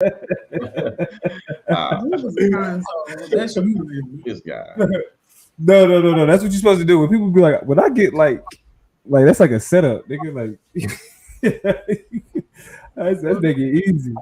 That's you. This guy. No. That's what you're supposed to do. When people be like, when I get like that's like a setup, nigga. Like, that's making it easy.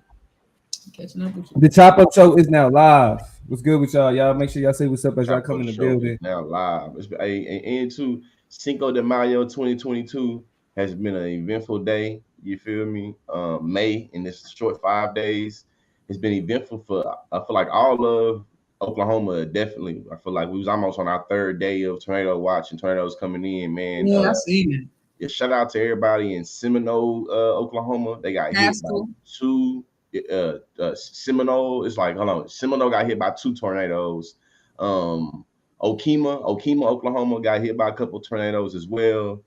Catching up with you. The Chop Up Show is now live. What's good with y'all? Y'all make sure y'all say what's up as y'all Chop come Up in the Show building. is now live. It's been into Cinco de Mayo 2022 has been an eventful day. You feel me? May in this short 5 days, it's been eventful for I feel like all of Oklahoma. Definitely, I feel like we was almost on our third day of tornado watch and tornadoes coming in. Man, Yeah, I seen it. yeah, shout out to everybody in Seminole, Oklahoma. They got hit by two. Seminole, it's like, hold on, Seminole got hit by two tornadoes. Okima, Oklahoma got hit by a couple tornadoes as well.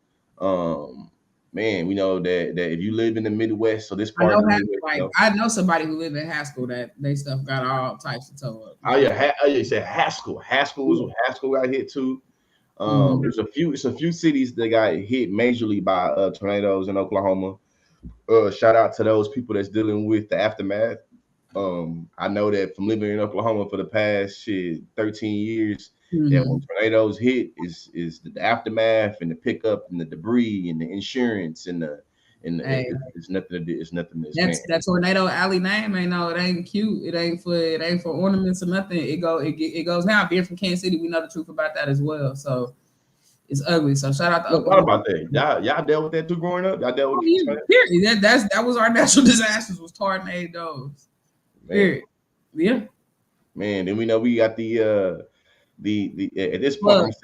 Man, we know that if you live in the Midwest, so this part of the Midwest, I know somebody who lived in Haskell that they stuff got all types of toe up. Oh yeah, you said Haskell. Haskell got hit too. There's a few cities that got hit majorly by tornadoes in Oklahoma. Shout out to those people that's dealing with the aftermath. I know that from living in Oklahoma for the past 13 years, that when tornadoes hit is the aftermath and the pickup and the debris and the insurance and it's nothing to do. It's nothing that Tornado Alley name ain't it ain't cute. It ain't for ornaments or nothing. It goes now. Being from Kansas City, we know the truth about that as well. So it's ugly. So shout out to Oklahoma. What about that? Y'all dealt with that too growing up? Y'all dealt with period. That was our natural disasters was tornadoes. Period. Yeah. Man, then we know we got the at this point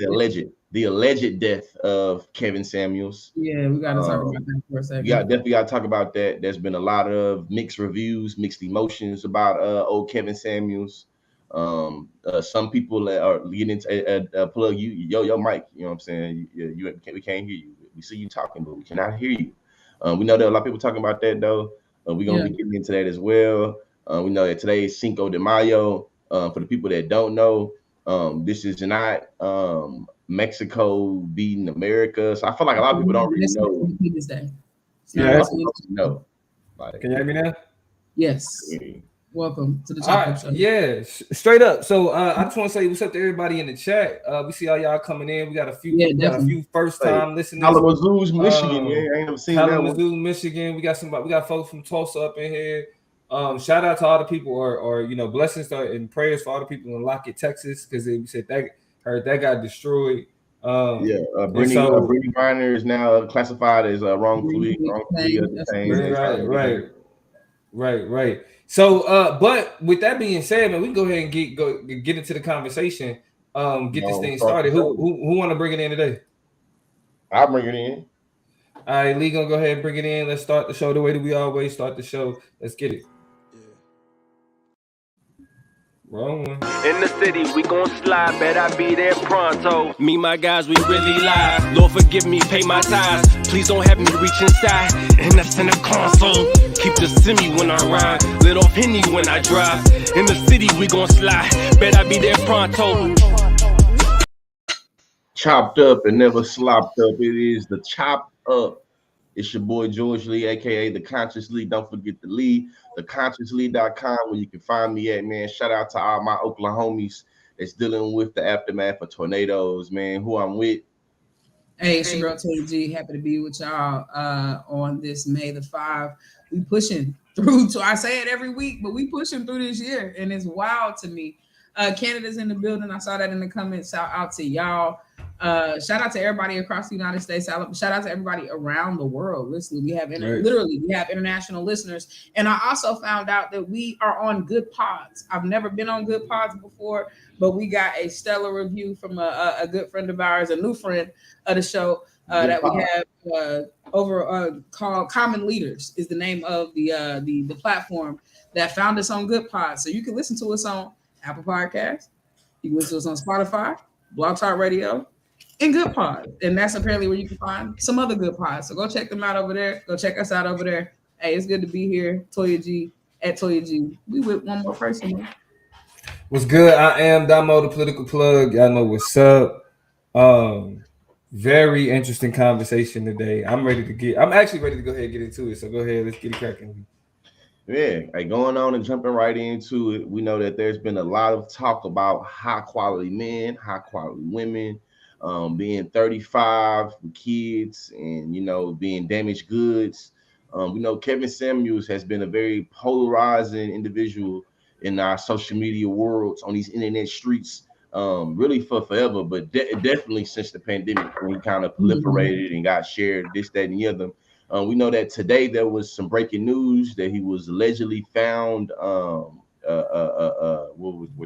the alleged death of Kevin Samuels. Yeah, we gotta talk about that for a second. Yeah, definitely gotta talk about that. There's been a lot of mixed reviews, mixed emotions about old Kevin Samuels. Some people are getting into plug your mic. You know what I'm saying? We can't hear you. We see you talking, but we cannot hear you. We know that a lot of people talking about that though. We're gonna be getting into that as well. We know that today is Cinco de Mayo. For the people that don't know, this is not Mexico beating America. So I feel like a lot of people don't really know. Independence Day. No. Can you hear me now? Yes. Welcome to the Chop Show. Yeah, straight up. So I just want to say what's up to everybody in the chat. We see all y'all coming in. We got a few first time listeners. Kalamazoo, Michigan. I ain't never seen Kalamazoo, Michigan. We got folks from Tulsa up in here. Shout out to all the people, or blessings and prayers for all the people in Lockett, Texas, because they said that got destroyed. Brittany Griner is now classified as wrongfully detained. Right. So, but with that being said, man, we can go ahead and get into the conversation. Get this thing started. Who want to bring it in today? I'll bring it in. All right, Lee, gonna go ahead and bring it in. Let's start the show the way that we always start the show. Let's get it. Wrong one. In the city, we gon' slide, bet I be there pronto. Me, my guys, we really live. Lord forgive me, pay my tithes. Please don't have me reach inside, and that's in the console. Keep the semi when I ride, lit off Henny when I drive. In the city, we gon' slide, bet I be there pronto. Chopped up and never slopped up. It is the Chop Up. It's your boy George Lee, aka the Conscious Lee. Don't forget the Lee, theconsciouslee.com, where you can find me at, man. Shout out to all my Oklahomies that's dealing with the aftermath of tornadoes, man. Who I'm with. Hey, it's your girl Toya G. Happy to be with y'all on this May the 5. We pushing through I say it every week, but we pushing through this year, and it's wild to me. Canada's in the building. I saw that in the comments. Shout out to y'all. Shout out to everybody across the United States. Shout out to everybody around the world listening. We have international listeners, and I also found out that we are on Good Pods. I've never been on Good Pods before, but we got a stellar review from a good friend of ours, a new friend of the show that we have over called Common Leaders is the name of the platform that found us on Good Pods. So you can listen to us on Apple Podcasts, you can listen to us on Spotify, Blog Talk Radio, and Good Pod. And that's apparently where you can find some other good pods. So go check them out over there. Go check us out over there. Hey, it's good to be here. Toya G at Toya G. We with one more person, man. What's good? I am Damo, the political plug. Y'all know what's up. Very interesting conversation today. I'm actually ready to go ahead and get into it. So go ahead, let's get it cracking. Yeah, like going on and jumping right into it, we know that there's been a lot of talk about high quality men, high quality women, being 35 with kids, and being damaged goods. We know Kevin Samuels has been a very polarizing individual in our social media worlds on these internet streets, really for forever, but definitely since the pandemic when he kind of Mhm. proliferated and got shared this, that, and the other. We know that today there was some breaking news that he was allegedly found. What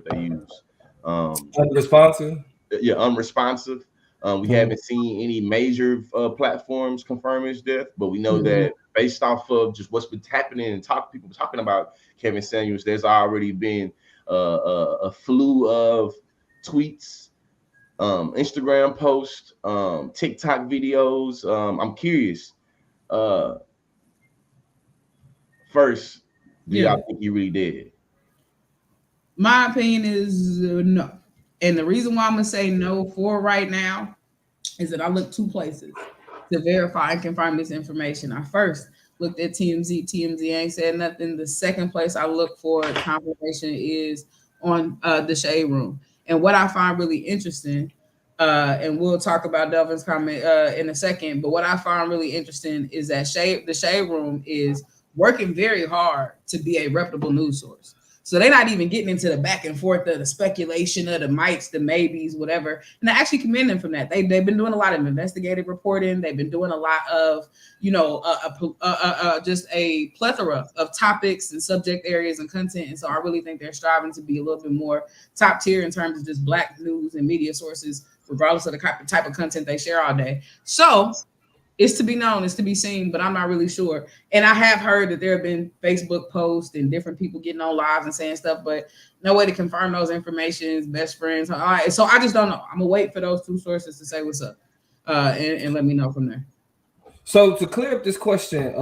they use? Um, Unresponsive. yeah, unresponsive. We Mhm. haven't seen any major platforms confirm his death, but we know Mhm. that based off of just what's been happening and people talking about Kevin Samuels, there's already been a slew of tweets, Instagram posts, TikTok videos. I'm curious. Uh, First, do Yeah. y'all think he really did? My opinion is no. And the reason why I'm gonna say no for right now is that I looked two places to verify and confirm this information. I first looked at TMZ. TMZ ain't said nothing. The second place I look for confirmation is on the Shade Room. And what I find really interesting, and we'll talk about Delvin's comment in a second, but what I find really interesting is that the Shade Room is working very hard to be a reputable news source. So they're not even getting into the back and forth of the speculation of the mights, the maybes, whatever. And I actually commend them from that. They've been doing a lot of investigative reporting. They've been doing a lot of, just a plethora of topics and subject areas and content. And so I really think they're striving to be a little bit more top tier in terms of just Black news and media sources, regardless of the type of content they share all day. So it's to be known, it's to be seen, but I'm not really sure. And I have heard that there have been Facebook posts and different people getting on lives and saying stuff, but no way to confirm those informations, best friends. All right. So I just don't know. I'm gonna wait for those two sources to say what's up, and let me know from there. So to clear up this question,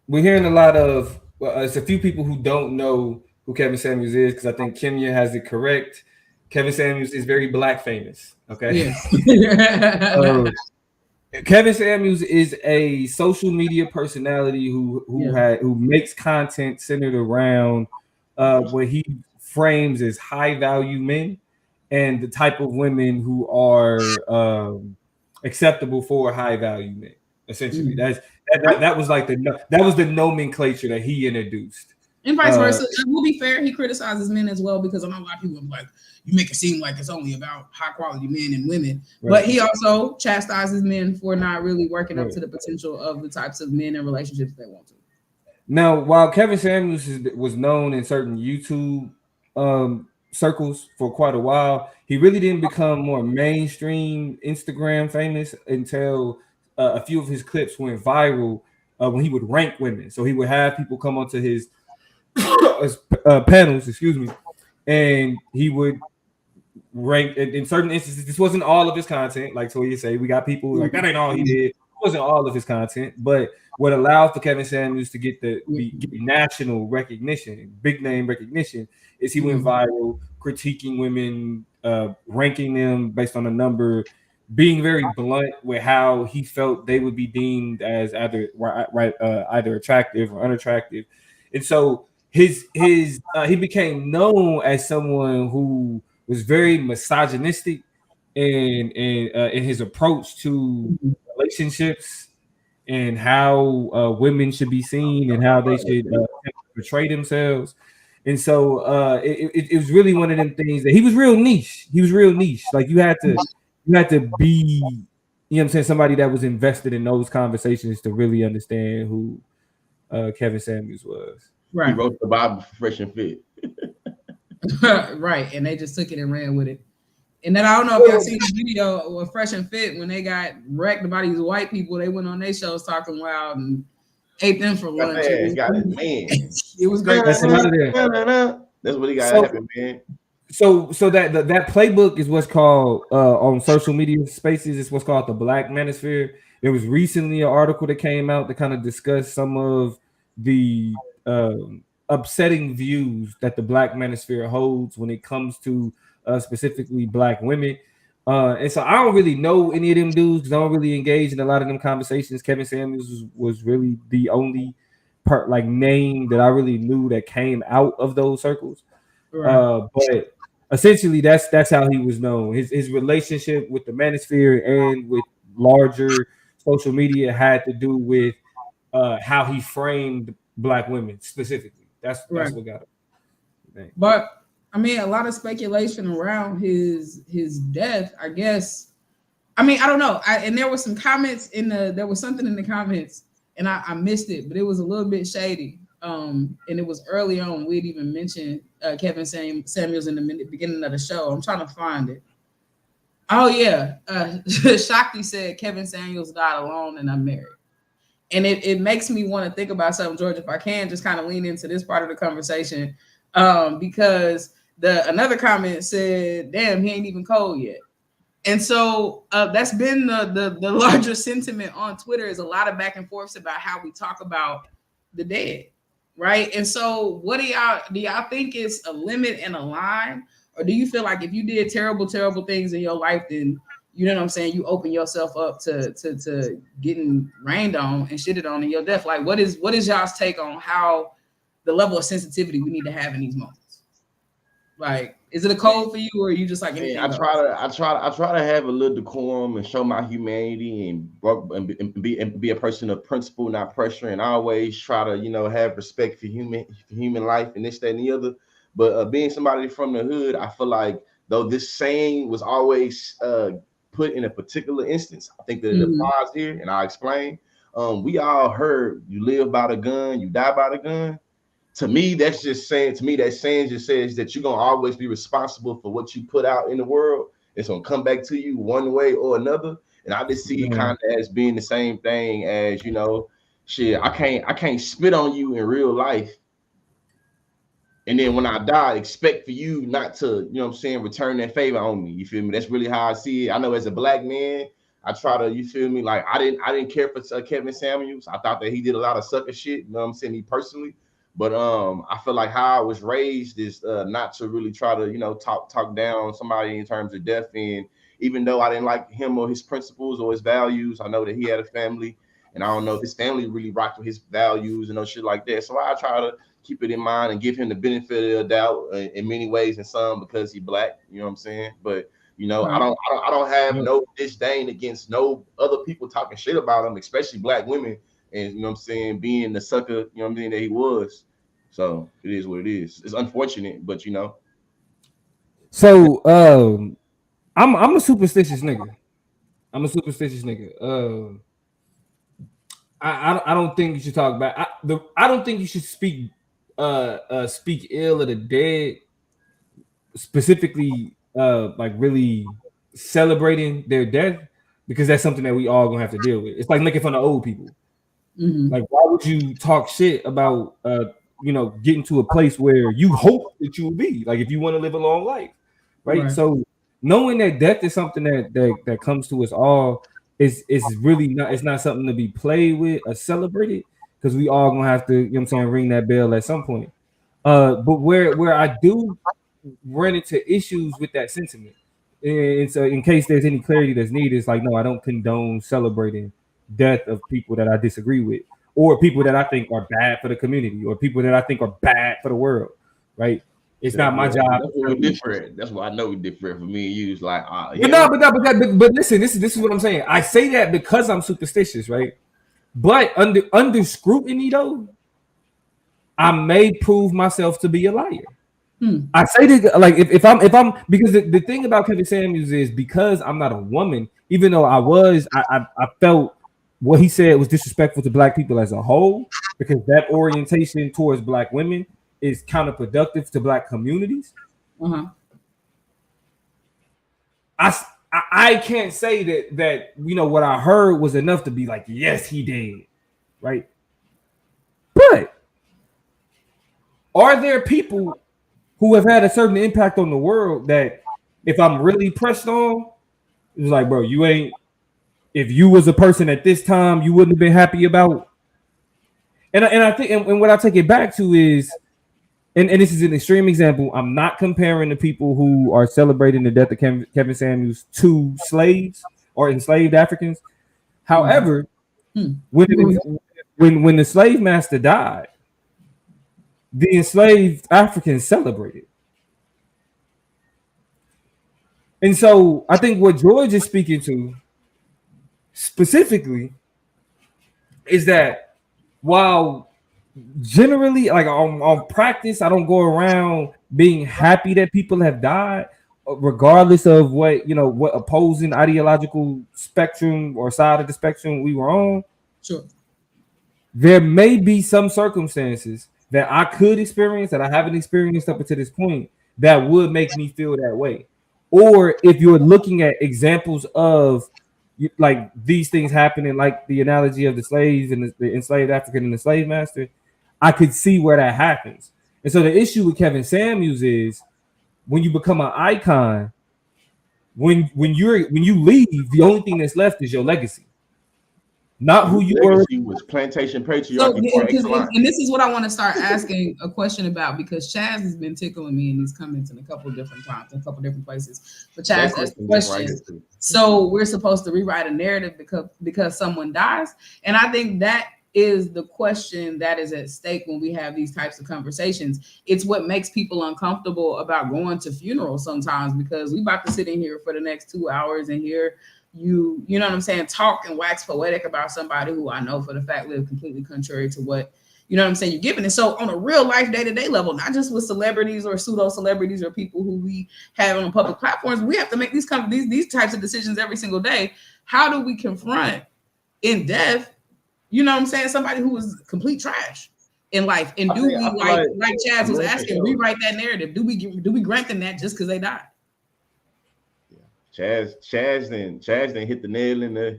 we're hearing a lot of it's a few people who don't know who Kevin Samuels is because I think Kenya has it correct. Kevin Samuels is very Black famous. Okay. Yes. uh, Kevin Samuels is a social media personality Yeah. who makes content centered around what he frames as high value men and the type of women who are acceptable for high value men. Essentially, Mhm. that was like that was the nomenclature that he introduced. And vice Uh, versa. We'll be fair. He criticizes men as well because I know a lot of people are like, you make it seem like it's only about high quality men and women. right, But he also chastises men for not really working up right. to the potential of the types of men and relationships they want to. Now, while Kevin Samuels was known in certain YouTube circles for quite a while, he really didn't become more mainstream Instagram famous until a few of his clips went viral when he would rank women. So he would have people come onto his panels, excuse me, and he would rank in certain instances. This wasn't all of his content, like Toya say. We got people like that ain't all he did. It wasn't all of his content, but what allowed for Kevin Samuels to get get national recognition, big name recognition, is he went viral critiquing women, ranking them based on a number, being very blunt with how he felt they would be deemed as either attractive or unattractive, and so he became known as someone who was very misogynistic in his approach to relationships and how women should be seen and how they should portray themselves. And so it was really one of them things that he was real niche. He was real niche. Like you had to be, you know what I'm saying, somebody that was invested in those conversations to really understand who Kevin Samuels was. He Right. wrote the Bible for Fresh and Fit. Right. And they just took it and ran with it. And then I don't know if y'all seen the video with Fresh and Fit when they got wrecked by these white people. They went on their shows talking loud and ate them for lunch. Got his man. It was great. That's out of there. That's what he got So, happen, man. so that playbook is what's called on social media spaces. It's what's called the Black Manosphere. There was recently an article that came out that kind of discussed some of the upsetting views that the Black Manosphere holds when it comes to specifically Black women. And so I don't really know any of them dudes because I don't really engage in a lot of them conversations. Kevin Samuels was really the only name that I really knew that came out of those circles. Right. But essentially, that's how he was known. His relationship with the manosphere and with larger social media had to do with how he framed Black women specifically. That's Right. what got him. But I mean, a lot of speculation around his death, I guess. I mean, I don't know. And there was some comments there was something in the comments, and I missed it, but it was a little bit shady. And it was early on. We'd even mentioned Kevin Samuels in the beginning of the show. I'm trying to find it. Oh yeah, Shakti said Kevin Samuels died alone and unmarried, and it makes me want to think about something, George. If I can, just kind of lean into this part of the conversation, because another comment said, "Damn, he ain't even cold yet." And so that's been the larger sentiment on Twitter, is a lot of back and forths about how we talk about the dead, right? And so do y'all think it's a limit and a line? Or do you feel like if you did terrible things in your life, then, you know what I'm saying, you open yourself up to getting rained on and shitted on in your death? Like, what is y'all's take on how the level of sensitivity we need to have in these moments? Like, is it a code for you, or are you just like anything else? I try to have a little decorum and show my humanity and be a person of principle, not pressure, and always try to have respect for human life and this, that, and the other. But being somebody from the hood, I feel like, though this saying was always put in a particular instance, I think that it applies here, and I'll explain. We all heard, you live by the gun, you die by the gun. To me, that saying just says that you're gonna always be responsible for what you put out in the world. It's gonna come back to you one way or another. And I just see it kind of as being the same thing as, shit, I can't spit on you in real life. And then when I die, expect for you not to, return that favor on me. You feel me? That's really how I see it. I know as a Black man, I try to, you feel me? Like I didn't care for Kevin Samuels. I thought that he did a lot of sucker shit. You know what I'm saying? Me personally. But I feel like how I was raised is not to really try to, talk down somebody in terms of death. And even though I didn't like him or his principles or his values, I know that he had a family, and I don't know if his family really rocked with his values and shit like that. So I try to keep it in mind and give him the benefit of the doubt in many ways, and some because he's Black. You know what I'm saysaying? But I don't have no disdain against no other people talking shit about him, especially Black women. And you know what I'm saying, being the sucker, you know what I'm saying, that he was. So it is what it is. It's unfortunate, but So I'm a superstitious nigga. I don't think you should talk about. I don't think you should speak ill of the dead, specifically like really celebrating their death, because that's something that we all gonna have to deal with. It's like making fun of old people. Like, why would you talk shit about getting to a place where you hope that you will be, like, if you want to live a long life, right? So knowing that death is something that comes to us all is really not, it's not something to be played with or celebrated, because we all gonna have to, ring that bell at some point. But where I do run into issues with that sentiment, and so in case there's any clarity that's needed, it's like, no, I don't condone celebrating death of people that I disagree with, or people that I think are bad for the community, or people that I think are bad for the world, right? It's not my job. That's what we're different. That's why I know we're different. For me and you, it's like, but listen, this is what I'm saying. I say that because I'm superstitious, right? But under scrutiny, though, I may prove myself to be a liar. I say that, like, if I'm because the thing about Kevin Samuels is, because I'm not a woman, even though I felt what he said was disrespectful to Black people as a whole, because that orientation towards Black women is counterproductive to Black communities. I can't say that what I heard was enough to be like, yes, he did, right? But are there people who have had a certain impact on the world that, if I'm really pressed on, it's like, bro, you ain't, if you was a person at this time, you wouldn't have been happy about. And I think, and what I take it back to is, and this is an extreme example, I'm not comparing the people who are celebrating the death of Kevin Samuels to slaves or enslaved Africans. However, when when the slave master died, the enslaved Africans celebrated. And so I think what George is speaking to specifically is that while generally, like on practice, I don't go around being happy that people have died, regardless of what opposing ideological spectrum or side of the spectrum we were on. Sure. There may be some circumstances that I could experience that I haven't experienced up until this point that would make me feel that way. Or if you're looking at examples of like these things happening, like the analogy of the slaves and the enslaved African and the slave master, I could see where that happens. And so the issue with Kevin Samuels is when you become an icon, when you leave, the only thing that's left is your legacy. Not who you were. Was plantation patriarchy. So, and this is what I want to start asking a question about, because Chaz has been tickling me in these comments in a couple of different times, in a couple of different places. But Chaz asked the question. So we're supposed to rewrite a narrative because someone dies, and I think that is the question that is at stake when we have these types of conversations. It's what makes people uncomfortable about going to funerals sometimes, because we about to sit in here for the next 2 hours and hear you know what I'm saying, talk and wax poetic about somebody who I know for the fact lived completely contrary to what, you know what I'm saying, you're giving. And so on a real life day-to-day level, not just with celebrities or pseudo celebrities or people who we have on public platforms, we have to make these types of decisions every single day. How do we confront in death, you know what I'm saying, somebody who was complete trash in life? And do we, like Chaz was asking, rewrite that narrative? Do we grant them that just because they died? Chaz then hit the nail in the.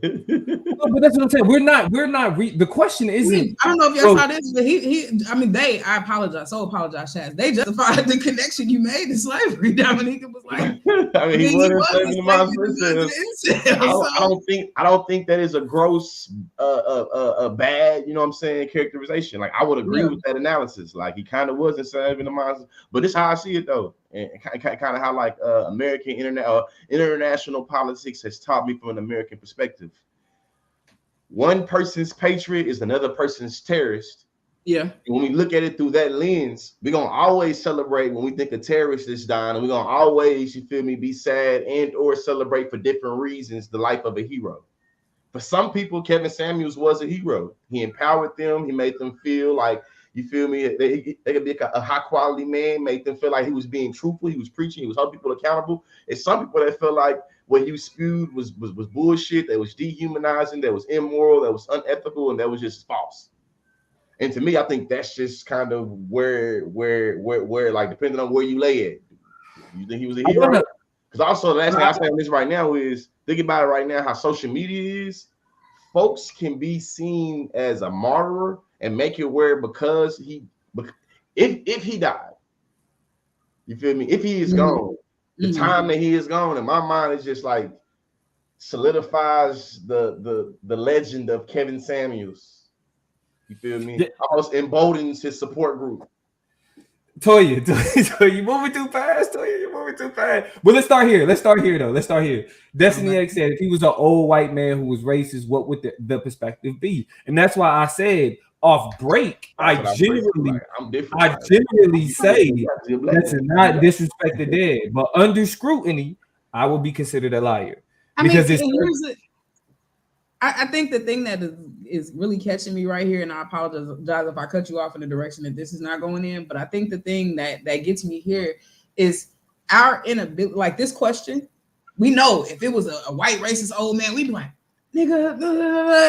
No, but that's what I'm saying. We're not. The question isn't. I don't know if y'all saw this, but I apologize. So apologize, Chaz. They justified the connection you made to slavery. Dominica was like, he wasn't in my I don't think that is a gross, bad, you know what I'm saying, characterization. Like I would agree with that analysis. Like he kind of was enslaved in the minds, but this is how I see it though. And kind of how like American international politics has taught me from an American perspective. One person's patriot is another person's terrorist. Yeah. And when we look at it through that lens, we're gonna always celebrate when we think a terrorist is dying, and we're gonna always, you feel me, be sad and or celebrate for different reasons the life of a hero. For some people, Kevin Samuels was a hero. He empowered them. He made them feel like, you feel me, they could be a high quality man, made them feel like he was being truthful, he was preaching, he was holding people accountable. And some people that felt like what he spewed was bullshit, that was dehumanizing, that was immoral, that was unethical, and that was just false. And to me, I think that's just kind of where like, depending on where you lay it, you think he was a hero? Because also the last thing I say on this right now is, think about it right now, how social media is. Folks can be seen as a martyr and make it where because if he died, you feel me? If he is gone, the time that he is gone, in my mind, is just like solidifies the legend of Kevin Samuels. You feel me? Almost emboldens his support group. Toya, you moving too fast. Toya, you moving too fast. But let's start here. Let's start here. Destiny X said, if he was an old white man who was racist, what would the perspective be? And that's why I said off break, I generally say that's not disrespect the dead, but under scrutiny, I will be considered a liar. I think the thing that is really catching me right here, and I apologize if I cut you off in the direction that this is not going in, but I think the thing that gets me here is our inability. Like this question, we know if it was a white racist old man, we'd be like, nigga,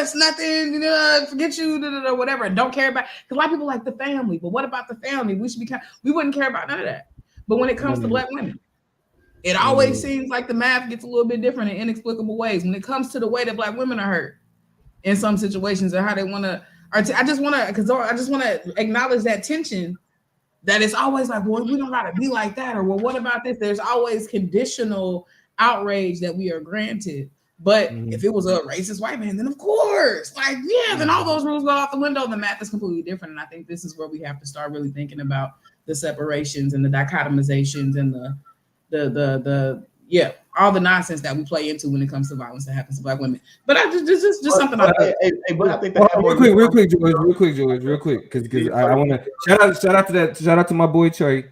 it's nothing, forget you, whatever, and don't care about. Because a lot of people like the family, but what about the family? We wouldn't care about none of that. But when it comes to Black women, it always seems like the math gets a little bit different in inexplicable ways when it comes to the way that Black women are hurt in some situations, or how they want to. I just want to acknowledge that tension. That it's always like, well, we don't gotta be like that, or well, what about this? There's always conditional outrage that we are granted. But if it was a racist white man, then of course, like, yeah, then all those rules go out the window. The math is completely different. And I think this is where we have to start really thinking about the separations and the dichotomizations and the yeah, all the nonsense that we play into when it comes to violence that happens to Black women. But I just something. But I think that real quick, George, because I want to shout out to my boy Trey.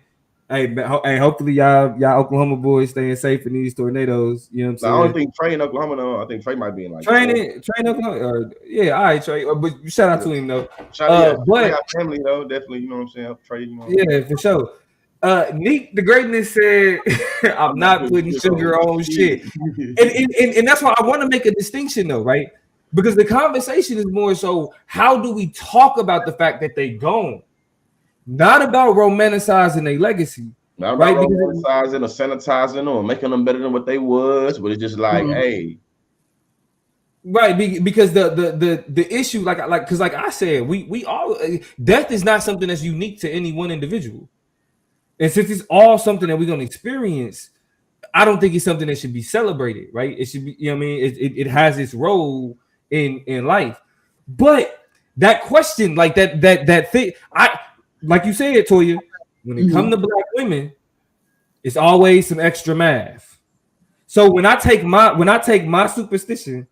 Hey, hopefully y'all Oklahoma boys staying safe in these tornadoes. You know what I'm saying? I don't think Trey in Oklahoma. No, I think Trey might be in like train Oklahoma. Yeah, all right, Trey. But shout out to him though. Shout out to family though, definitely. You know what I'm saying? Trey, you know. Yeah, for sure. Neek the Greatness said, "I'm not putting sugar on shit," and that's why I want to make a distinction though, right? Because the conversation is more so how do we talk about the fact that they gone, not about romanticizing their legacy, not about romanticizing or sanitizing or making them better than what they was, but it's just like, hey, right? Because the issue, like because like I said, we all death is not something that's unique to any one individual. And since it's all something that we're going to experience, I don't think it's something that should be celebrated, right? It should be, you know what I mean? It has its role in life. But that question, like that thing, like you said, Toya, when it comes to Black women, it's always some extra math. So when I take my superstition,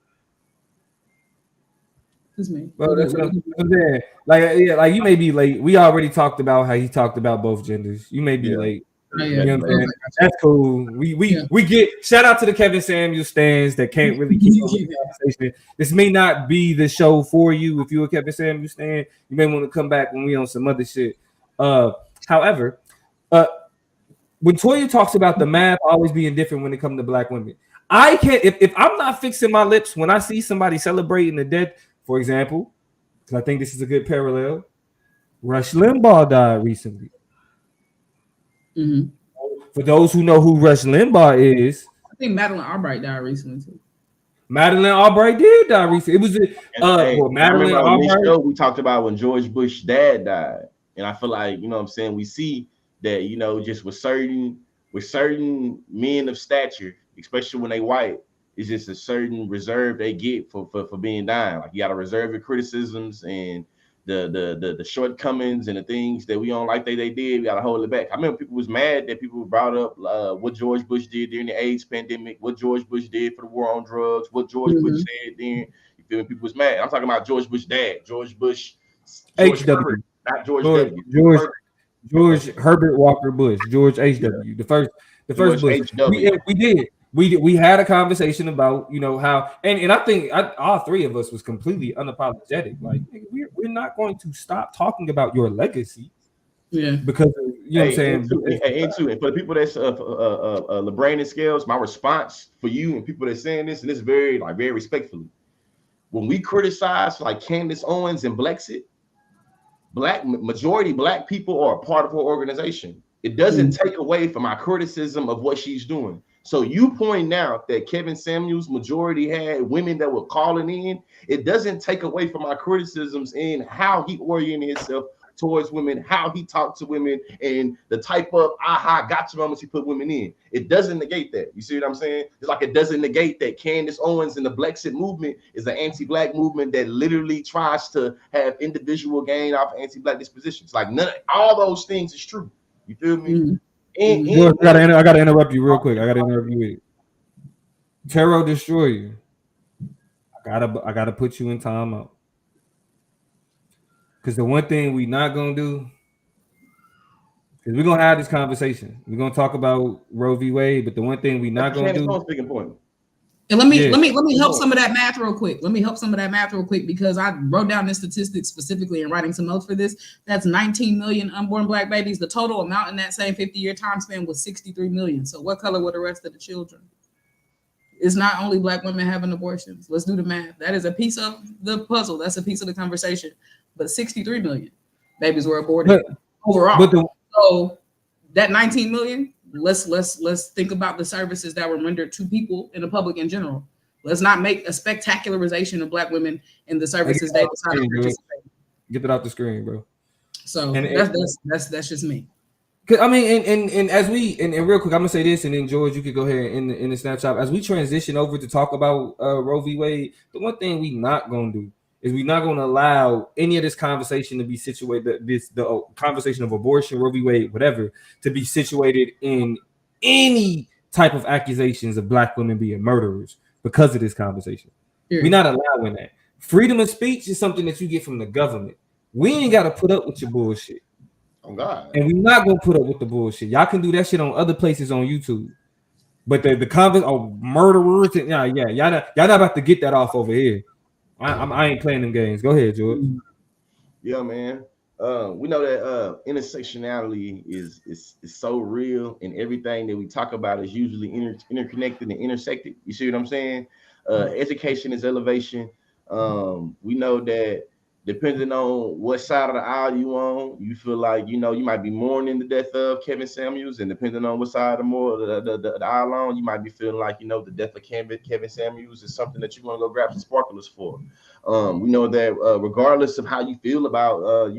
well, that's what I'm saying. Like you may be late. We already talked about how he talked about both genders. You may be late. You know what I'm saying? That's cool. We get shout out to the Kevin Samuels stands that can't really keep up with the conversation. This may not be the show for you. If you're a Kevin Samuels stand, you may want to come back when we on some other shit. However, when Toya talks about the math always being different when it comes to Black women, I can't if I'm not fixing my lips when I see somebody celebrating the death. For example, because I think this is a good parallel, Rush Limbaugh died recently. For those who know who Rush Limbaugh is, I think Madeleine Albright died recently too. Madeleine Albright did die recently. It was Madeleine Albright. We talked about when George Bush's dad died, and I feel like, you know what I'm saying, we see that, you know, just with certain men of stature, especially when they white, it's just a certain reserve they get for being dying. Like you got to reserve your criticisms and the shortcomings and the things that we don't like they did. We got to hold it back. I remember people was mad that people brought up what George Bush did during the AIDS pandemic, what George Bush did for the war on drugs, what George Bush said then. You feel me? People was mad. I'm talking about George Bush's dad, George H.W. not George W. George Herbert Walker Bush, George H.W. The first Bush. We had a conversation about, you know, how and I think all three of us was completely unapologetic. Like, we're not going to stop talking about your legacy. Yeah, because you know what I'm saying. And for the people that's LeBrandon Scales, my response for you and people that's saying this, and this very respectfully, when we criticize like Candace Owens and Blexit, majority Black people are a part of her organization. It doesn't take away from my criticism of what she's doing. So you point out that Kevin Samuels majority had women that were calling in. It doesn't take away from my criticisms in how he oriented himself towards women, how he talked to women, and the type of aha gotcha moments he put women in. It doesn't negate that. You see what I'm saying? It's like it doesn't negate that Candace Owens and the Blexit movement is an anti-Black movement that literally tries to have individual gain off anti-Black dispositions. Like all those things is true. You feel me? I gotta interrupt you real quick. I gotta interrupt you with it. Tarot destroy you. I gotta put you in timeout. Because the one thing we not gonna do is we're gonna have this conversation. We're gonna talk about Roe v. Wade, but the one thing we not gonna do. And let me help some of that math real quick. Because I wrote down this statistic specifically in writing some notes for this. That's 19 million unborn Black babies. The total amount in that same 50-year time span was 63 million. So what color were the rest of the children? It's not only Black women having abortions. Let's do the math. That is a piece of the puzzle. That's a piece of the conversation. But 63 million babies were aborted overall. So that 19 million. Let's think about the services that were rendered to people in the public in general. Let's not make a spectacularization of Black women in the services they decide to participate. Get that off the screen, bro. So that's just me. I mean, and as we and real quick, I'm gonna say this, and then George, you could go ahead in the snapshot as we transition over to talk about Roe v. Wade. The one thing we not gonna do is we're not going to allow any of this conversation to be situated, the conversation of abortion, Roe v. Wade, whatever, to be situated in any type of accusations of black women being murderers because of this conversation. We're not allowing that. Freedom of speech is something that you get from the government. We ain't got to put up with your bullshit. Oh God. And we're not gonna put up with the bullshit. Y'all can do that shit on other places on YouTube. But the comments of murderers, y'all not about to get that off over here. I ain't playing them games. Go ahead, George. Yeah, man. We know that intersectionality is so real, and everything that we talk about is usually interconnected and intersected. You see what I'm saying? Education is elevation. We know that depending on what side of the aisle you on, you feel like you might be mourning the death of Kevin Samuels, and depending on what side of the aisle on, you might be feeling like the death of Kevin Samuels is something that you want to go grab some sparklers for. We know that regardless of how you feel about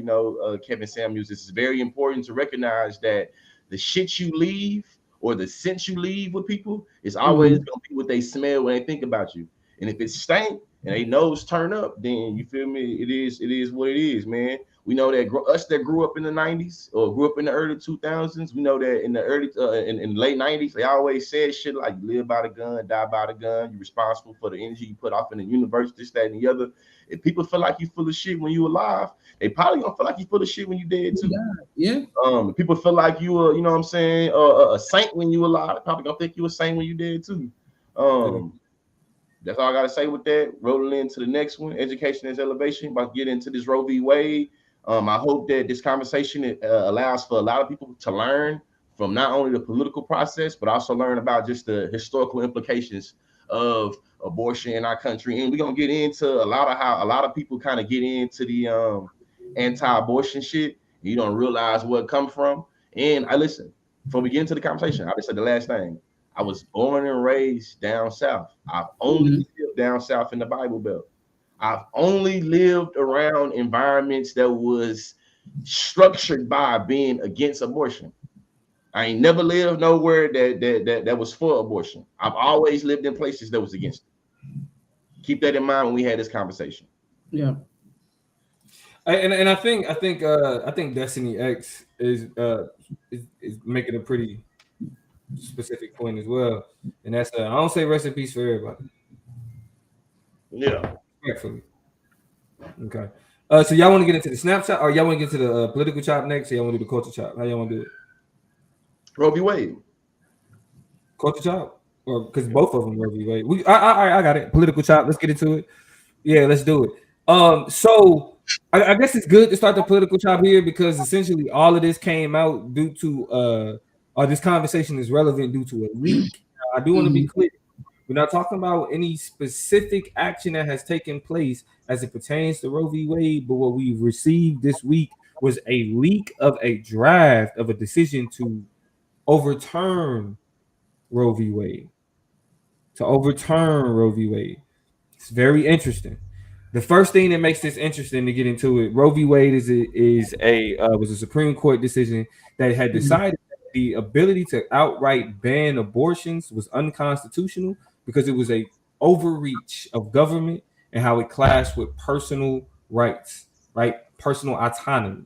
Kevin Samuels, it's very important to recognize that the shit you leave or the sense you leave with people is always going to be what they smell when they think about you. And if it stank and they nose turn up, then you feel me? It is what it is, man. We know that us that grew up in the 90s or grew up in the early 2000s, we know that in the early in late 90s, they always said shit like live by the gun, die by the gun. You're responsible for the energy you put off in the universe, this, that, and the other. If people feel like you full of shit when you alive, they probably gonna feel like you full of shit when you dead too. Yeah. If people feel like you were, what I'm saying, a saint when you alive, they probably gonna think you a saint when you dead too. That's all I gotta say with that. Rolling into the next one, education is elevation. About to get into this Roe v. Wade. I hope that this conversation allows for a lot of people to learn from not only the political process, but also learn about just the historical implications of abortion in our country. And we're gonna get into a lot of how a lot of people kind of get into the anti-abortion shit. And you don't realize where it comes from. And I listen, before we get into the conversation, I just said the last thing. I was born and raised down south. I've only lived down south in the Bible Belt. I've only lived around environments that was structured by being against abortion. I ain't never lived nowhere that was for abortion. I've always lived in places that was against it. Keep that in mind when we had this conversation. Yeah. And I think Destiny X is making a pretty specific point as well, and that's I don't say rest in peace for everybody. Yeah. Respectfully. Okay. So y'all want to get into the snapshot, or y'all want to get to the political chop next, or y'all want to do the culture chop? How y'all want to do it? Roe v. Wade. Culture chop, or because both of them Roe v. Wade. I got it. Political chop. Let's get into it. Yeah, let's do it. So I guess it's good to start the political chop here because essentially all of this came out due to or this conversation is relevant due to a leak. I do want to be clear. We're not talking about any specific action that has taken place as it pertains to Roe v. Wade, but what we've received this week was a leak of a draft of a decision to overturn Roe v. Wade. To overturn Roe v. Wade. It's very interesting. The first thing that makes this interesting to get into it, Roe v. Wade was a Supreme Court decision that had decided that the ability to outright ban abortions was unconstitutional because it was a overreach of government and how it clashed with personal rights, right? Personal autonomy,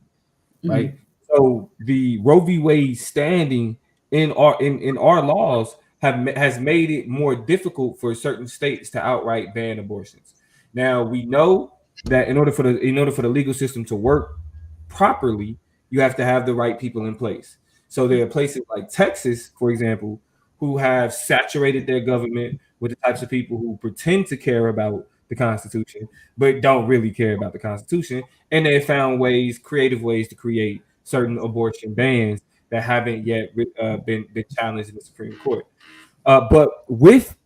right? So the Roe v. Wade standing in our laws has made it more difficult for certain states to outright ban abortions. Now we know that in order for the legal system to work properly, you have to have the right people in place. So there are places like Texas, for example, who have saturated their government with the types of people who pretend to care about the Constitution, but don't really care about the Constitution. And they found creative ways to create certain abortion bans that haven't yet been challenged in the Supreme Court. But with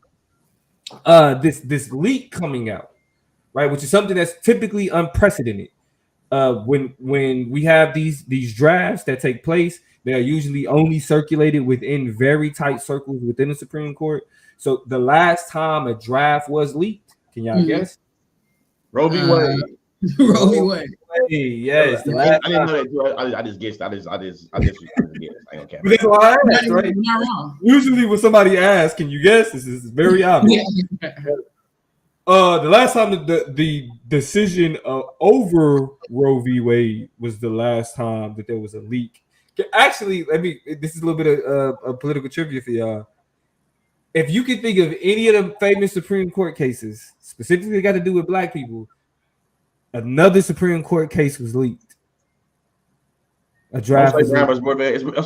this leak coming out, right, which is something that's typically unprecedented. When we have these drafts that take place, they are usually only circulated within very tight circles within the Supreme Court. So the last time a draft was leaked, can y'all guess? Roe v. Wade. Roe v. Wade. Yes. I didn't know that. I just guessed. I just guessed. I ain't okay. That's why I asked, right? Not wrong. Usually when somebody asks, can you guess? This is very obvious. The last time the decision over Roe v. Wade was the last time that there was a leak. Actually, this is a little bit of political trivia for y'all. if you can think of any of the famous Supreme Court cases, specifically got to do with black people, another Supreme Court case was leaked. A draft was leaked.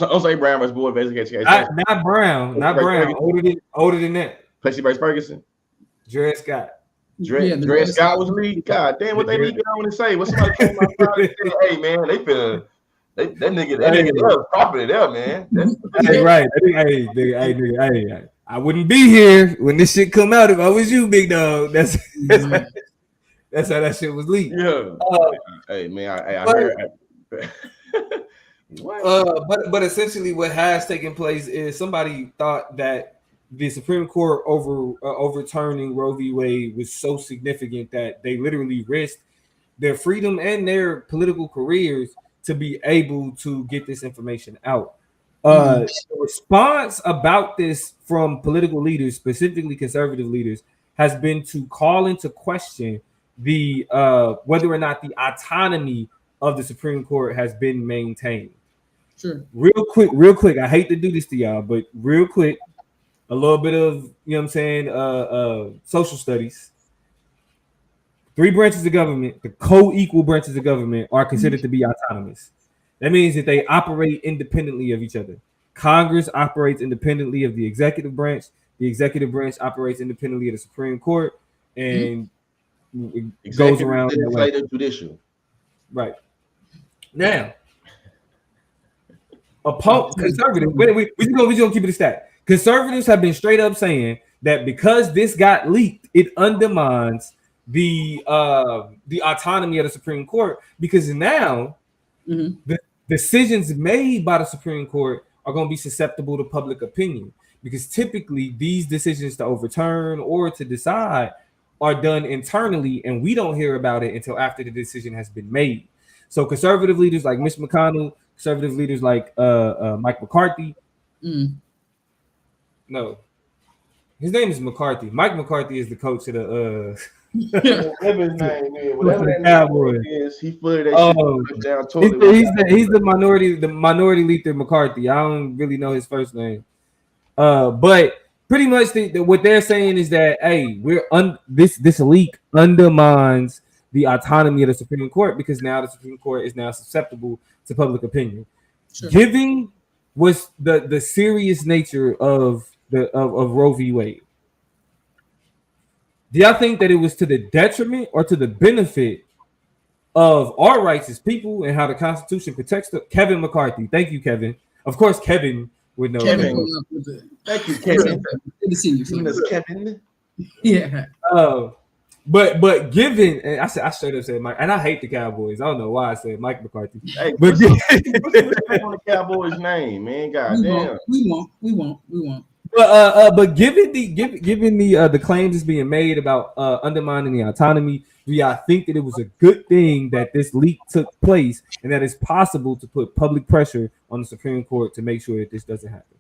Don't say Brown versus Board of Education. Not Brown. Older than that. Plessy versus Ferguson. Dred Scott. Dred Scott was leaked. God damn, what they leaking on to say? What somebody came outside and said, hey man, that nigga was property there, man. Hey, right. Hey, I wouldn't be here when this shit come out if I was you, big dog. That's how that shit was leaked. Yeah. Hey man, I heard. But essentially, what has taken place is somebody thought that the Supreme Court overturning Roe v. Wade was so significant that they literally risked their freedom and their political careers to be able to get this information out. The response about this from political leaders, specifically conservative leaders, has been to call into question the whether or not the autonomy of the Supreme Court has been maintained. Sure. Real quick. I hate to do this to y'all, but real quick, a little bit of, you know what I'm saying, social studies. 3 branches of government, the co-equal branches of government, are considered to be autonomous. That means that they operate independently of each other. Congress operates independently of the executive branch. The executive branch operates independently of the Supreme Court, and it goes around that way. Judicial. Right. Now, conservative. We're gonna keep it a stat. Conservatives have been straight up saying that because this got leaked, it undermines the autonomy of the Supreme Court, because now the decisions made by the Supreme Court are going to be susceptible to public opinion, because typically these decisions to overturn or to decide are done internally, and we don't hear about it until after the decision has been made. So conservative leaders like Mitch McConnell, conservative leaders like Mike McCarthy. No, his name is McCarthy. Mike McCarthy is the coach of the Whatever his name is, whatever that Cowboys. is, he footed that shit down toilet. He's the minority leader McCarthy. I don't really know his first name. But pretty much what they're saying is that, hey, this leak undermines the autonomy of the Supreme Court, because now the Supreme Court is now susceptible to public opinion. Sure. Given was the serious nature of Roe v. Wade, do y'all think that it was to the detriment or to the benefit of our rights as people and how the Constitution protects Kevin McCarthy? Thank you, Kevin. Of course, Kevin would know. Kevin. Thank you, Kevin. Good to see you, Kevin. Yeah. But given, and I straight up said Mike, and I hate the Cowboys. I don't know why I said Mike McCarthy. Hey, but on the Cowboys' name, man. God damn. We won't. But given the claims that's being made about undermining the autonomy, do y'all think that it was a good thing that this leak took place, and that it's possible to put public pressure on the Supreme Court to make sure that this doesn't happen?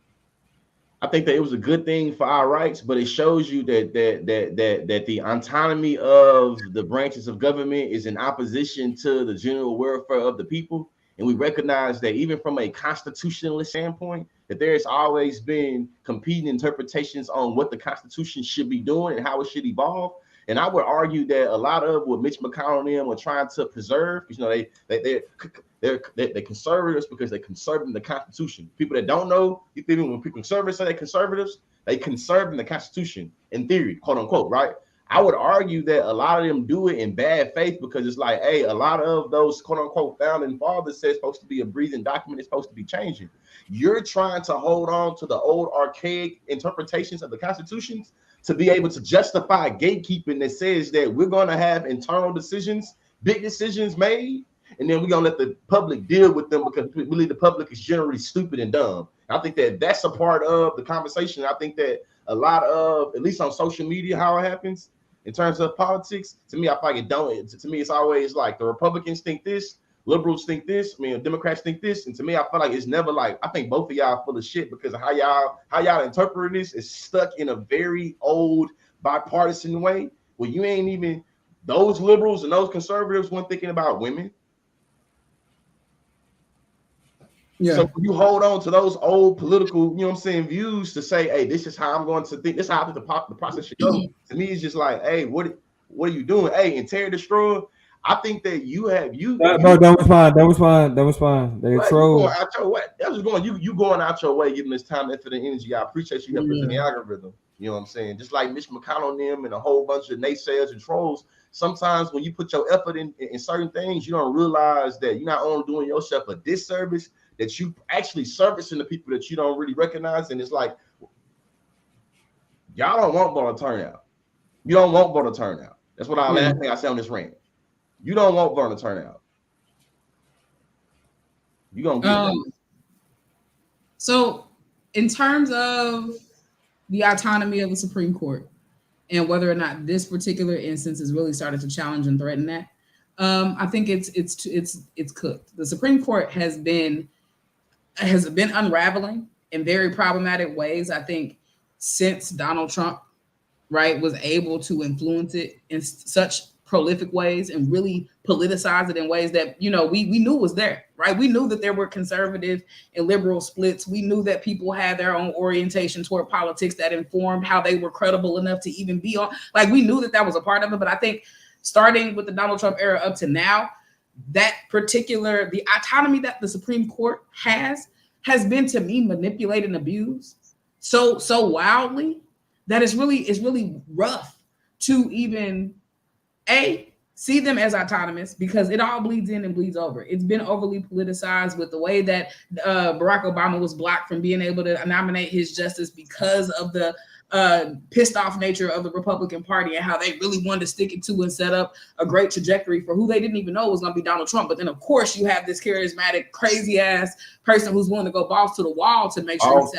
I think that it was a good thing for our rights, but it shows you that the autonomy of the branches of government is in opposition to the general welfare of the people. And we recognize that even from a constitutionalist standpoint, that there has always been competing interpretations on what the Constitution should be doing and how it should evolve. And I would argue that a lot of what Mitch McConnell and them were trying to preserve, you know, they're conservatives because they're conserving the Constitution. People that don't know, even when people conservatives say they're conservatives, they conserve the Constitution in theory, quote unquote, right? I would argue that a lot of them do it in bad faith, because it's like, hey, a lot of those quote unquote founding fathers said it's supposed to be a breathing document, it's supposed to be changing. You're trying to hold on to the old archaic interpretations of the Constitutions to be able to justify gatekeeping that says that we're going to have internal decisions, big decisions made, and then we're going to let the public deal with them because we believe the public is generally stupid and dumb. I think that that's a part of the conversation. I think that a lot of, at least on social media, how it happens in terms of politics, to me, I feel like it don't. To me, it's always like the Republicans think this, liberals think this, Democrats think this, and to me, I feel like it's never like, I think both of y'all are full of shit, because of how y'all interpret this is stuck in a very old bipartisan way where you ain't even, those liberals and those conservatives weren't thinking about women. Yeah. So you hold on to those old political, you know what I'm saying, views to say, hey, this is how I'm going to think. This is how I think the process should go. To me, it's just like, hey, what are you doing? Hey, and Terry Destroyer, I think that Bro, don't respond. They're what, you going trolls. out your way. That's just going you going out your way, giving this time, effort, and energy. I appreciate you helping us in the algorithm. You know what I'm saying? Just like Mitch McConnell and them and a whole bunch of naysayers and trolls. Sometimes when you put your effort in certain things, you don't realize that you're not only doing yourself a disservice, that you actually servicing the people that you don't really recognize. And it's like, y'all don't want voter turnout. You don't want voter turnout. That's what last thing I said on this rant. You don't want voter turnout. You gonna get that. So, in terms of the autonomy of the Supreme Court and whether or not this particular instance has really started to challenge and threaten that, I think it's cooked. The Supreme Court has been unraveling in very problematic ways. I think since Donald Trump, right, was able to influence it in such prolific ways and really politicize it in ways that, you know, we knew was there, right? We knew that there were conservative and liberal splits. We knew that people had their own orientation toward politics that informed how they were credible enough to even be on. Like, we knew that was a part of it. But I think starting with the Donald Trump era up to now, the autonomy that the Supreme Court has been, to me, manipulated and abused so wildly that it's really rough to even see them as autonomous, because it all bleeds in and bleeds over. It's been overly politicized with the way that Barack Obama was blocked from being able to nominate his justice because of the pissed off nature of the Republican Party and how they really wanted to stick it to and set up a great trajectory for who they didn't even know was going to be Donald Trump. But then, of course, you have this charismatic, crazy ass person who's willing to go balls to the wall to make sure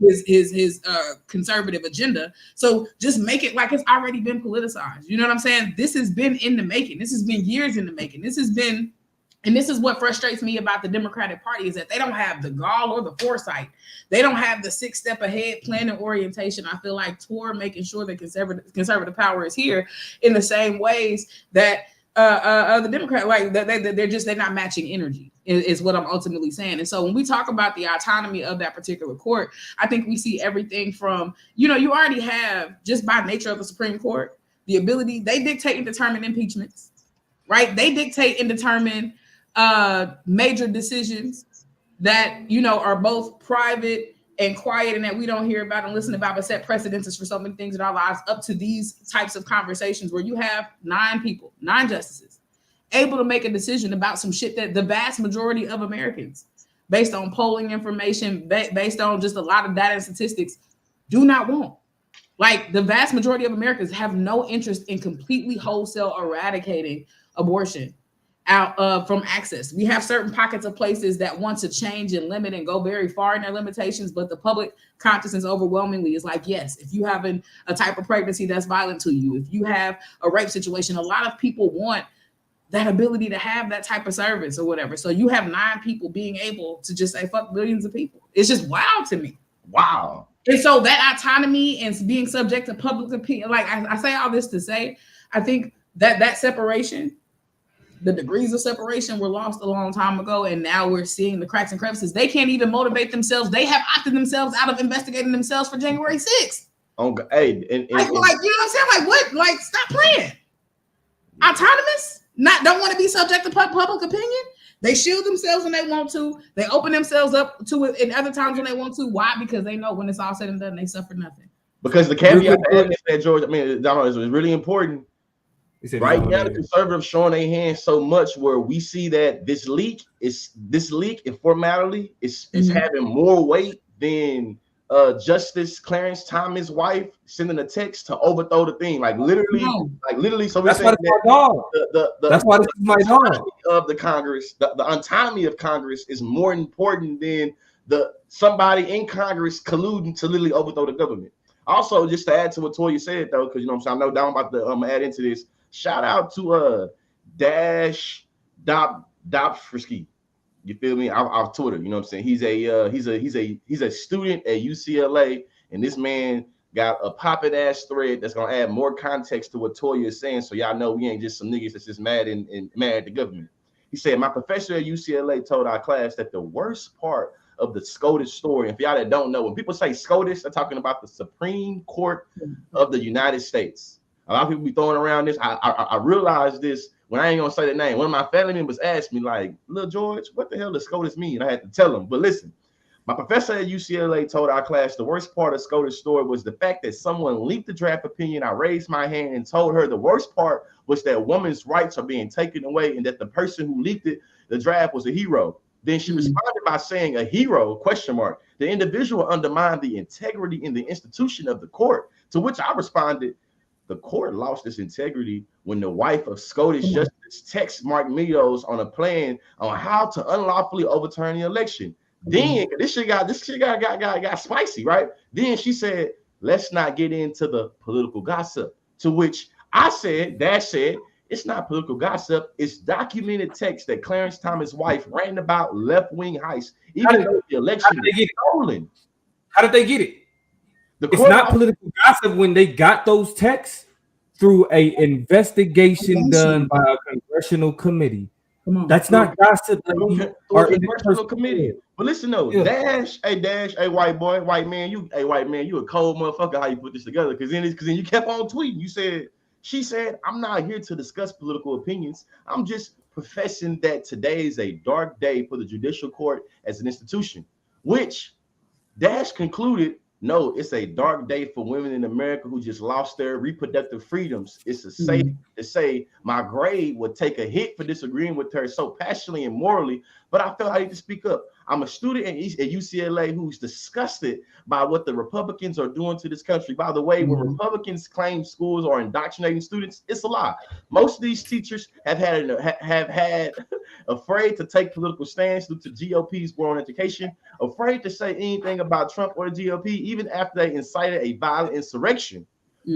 his conservative agenda. So just make it like it's already been politicized. You know what I'm saying? This has been in the making. This has been years in the making. And this is what frustrates me about the Democratic Party, is that they don't have the gall or the foresight. They don't have the 6-step ahead plan and orientation, I feel like, toward making sure that conservative power is here in the same ways that the Democrat, like they're not matching energy is what I'm ultimately saying. And so when we talk about the autonomy of that particular court, I think we see everything from, you already have, just by nature of the Supreme Court, the ability, they dictate and determine impeachments, right? They dictate and determine major decisions that, are both private and quiet and that we don't hear about and listen about, but set precedents for so many things in our lives, up to these types of conversations where you have 9 justices able to make a decision about some shit that the vast majority of Americans, based on polling information, based on just a lot of data and statistics, do not want. Like, the vast majority of Americans have no interest in completely wholesale eradicating abortion out from access. We have certain pockets of places that want to change and limit and go very far in their limitations, but the public consciousness overwhelmingly is like, yes, if you have a type of pregnancy that's violent to you, if you have a rape situation, a lot of people want that ability to have that type of service or whatever. So you have 9 people being able to just say, fuck billions of people. It's just wild to me. Wow. And so that autonomy and being subject to public opinion, like I say all this to say, I think that separation, the degrees of separation were lost a long time ago, and now we're seeing the cracks and crevices. They can't even motivate themselves. They have opted themselves out of investigating themselves for January 6th. Okay, hey, and, like, you know what I'm saying? Like, what? Like, stop playing. Autonomous? Don't want to be subject to public opinion? They shield themselves when they want to. They open themselves up to it in other times when they want to. Why? Because they know when it's all said and done, they suffer nothing. Because the caveat that George, Donald, is really important. Right now, the conservatives showing their hands so much, where we see that this leak and formality is having more weight than Justice Clarence Thomas' wife sending a text to overthrow the thing. Like literally. So that's why that's why this is my dog. Of the Congress, the autonomy of Congress is more important than somebody in Congress colluding to literally overthrow the government. Also, just to add to what Toya said, though, because I know Don about to add into this. Shout out to Dash Dobfrisky. You feel me? Off Twitter, you know what I'm saying? He's a student at UCLA, and this man got a poppin' ass thread that's gonna add more context to what Toya is saying, so y'all know we ain't just some niggas that's just mad and mad at the government. He said, my professor at UCLA told our class that the worst part of the SCOTUS story, and for y'all that don't know, when people say SCOTUS, they're talking about the Supreme Court of the United States. A lot of people be throwing around this. I realized this when I ain't gonna say the name. One of my family members asked me, like, Lil George, what the hell does SCOTUS mean? I had to tell him. But listen, my professor at UCLA told our class the worst part of SCOTUS story was the fact that someone leaked the draft opinion. I raised my hand and told her the worst part was that women's rights are being taken away and that the person who leaked it, the draft, was a hero. Then she responded by saying, a hero, question mark. The individual undermined the integrity in the institution of the court, to which I responded, the court lost its integrity when the wife of SCOTUS Justice texted Mark Meadows on a plan on how to unlawfully overturn the election. Then this shit got spicy, right? Then she said, let's not get into the political gossip. To which I said, Dash said, it's not political gossip. It's documented text that Clarence Thomas' wife ran about left-wing heists, even though the election was stolen. How did they get it? It's not political gossip when they got those texts through a investigation done by a congressional committee. That's not gossip. Or a congressional committee. But listen though, Dash, hey white boy, white man, you a cold motherfucker. How you put this together? Because then you kept on tweeting. You said, she said, I'm not here to discuss political opinions. I'm just professing that today is a dark day for the judicial court as an institution, which Dash concluded, no, it's a dark day for women in America who just lost their reproductive freedoms. It's a safe to say my grade would take a hit for disagreeing with her so passionately and morally, but I felt I need to speak up. I'm a student at UCLA who's disgusted by what the Republicans are doing to this country. By the way, when Republicans claim schools are indoctrinating students, it's a lie. Most of these teachers have had afraid to take political stands due to GOP's war on education, afraid to say anything about Trump or the GOP, even after they incited a violent insurrection.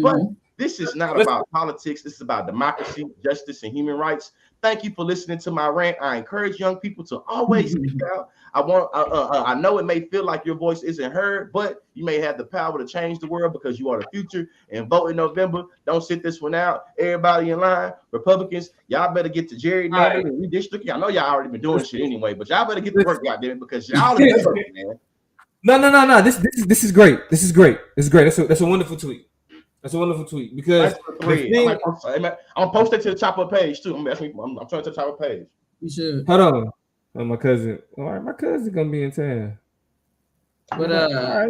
But this is not about politics. This is about democracy, justice, and human rights. Thank you for listening to my rant. I encourage young people to always speak out. I know it may feel like your voice isn't heard, but you may have the power to change the world because you are the future. And vote in November. Don't sit this one out. Everybody in line. Republicans, y'all better get to gerrymandering and redistricting. I know y'all already been doing shit anyway, but y'all better get to work, goddamn it, because y'all are working, man. No. This is great. This is great. That's a wonderful tweet. That's a wonderful tweet because I'm gonna post it to the top of the page too. I'm trying to the top of the page. You should. Hold on. Oh, my cousin. All right, my cousin gonna be in town. But all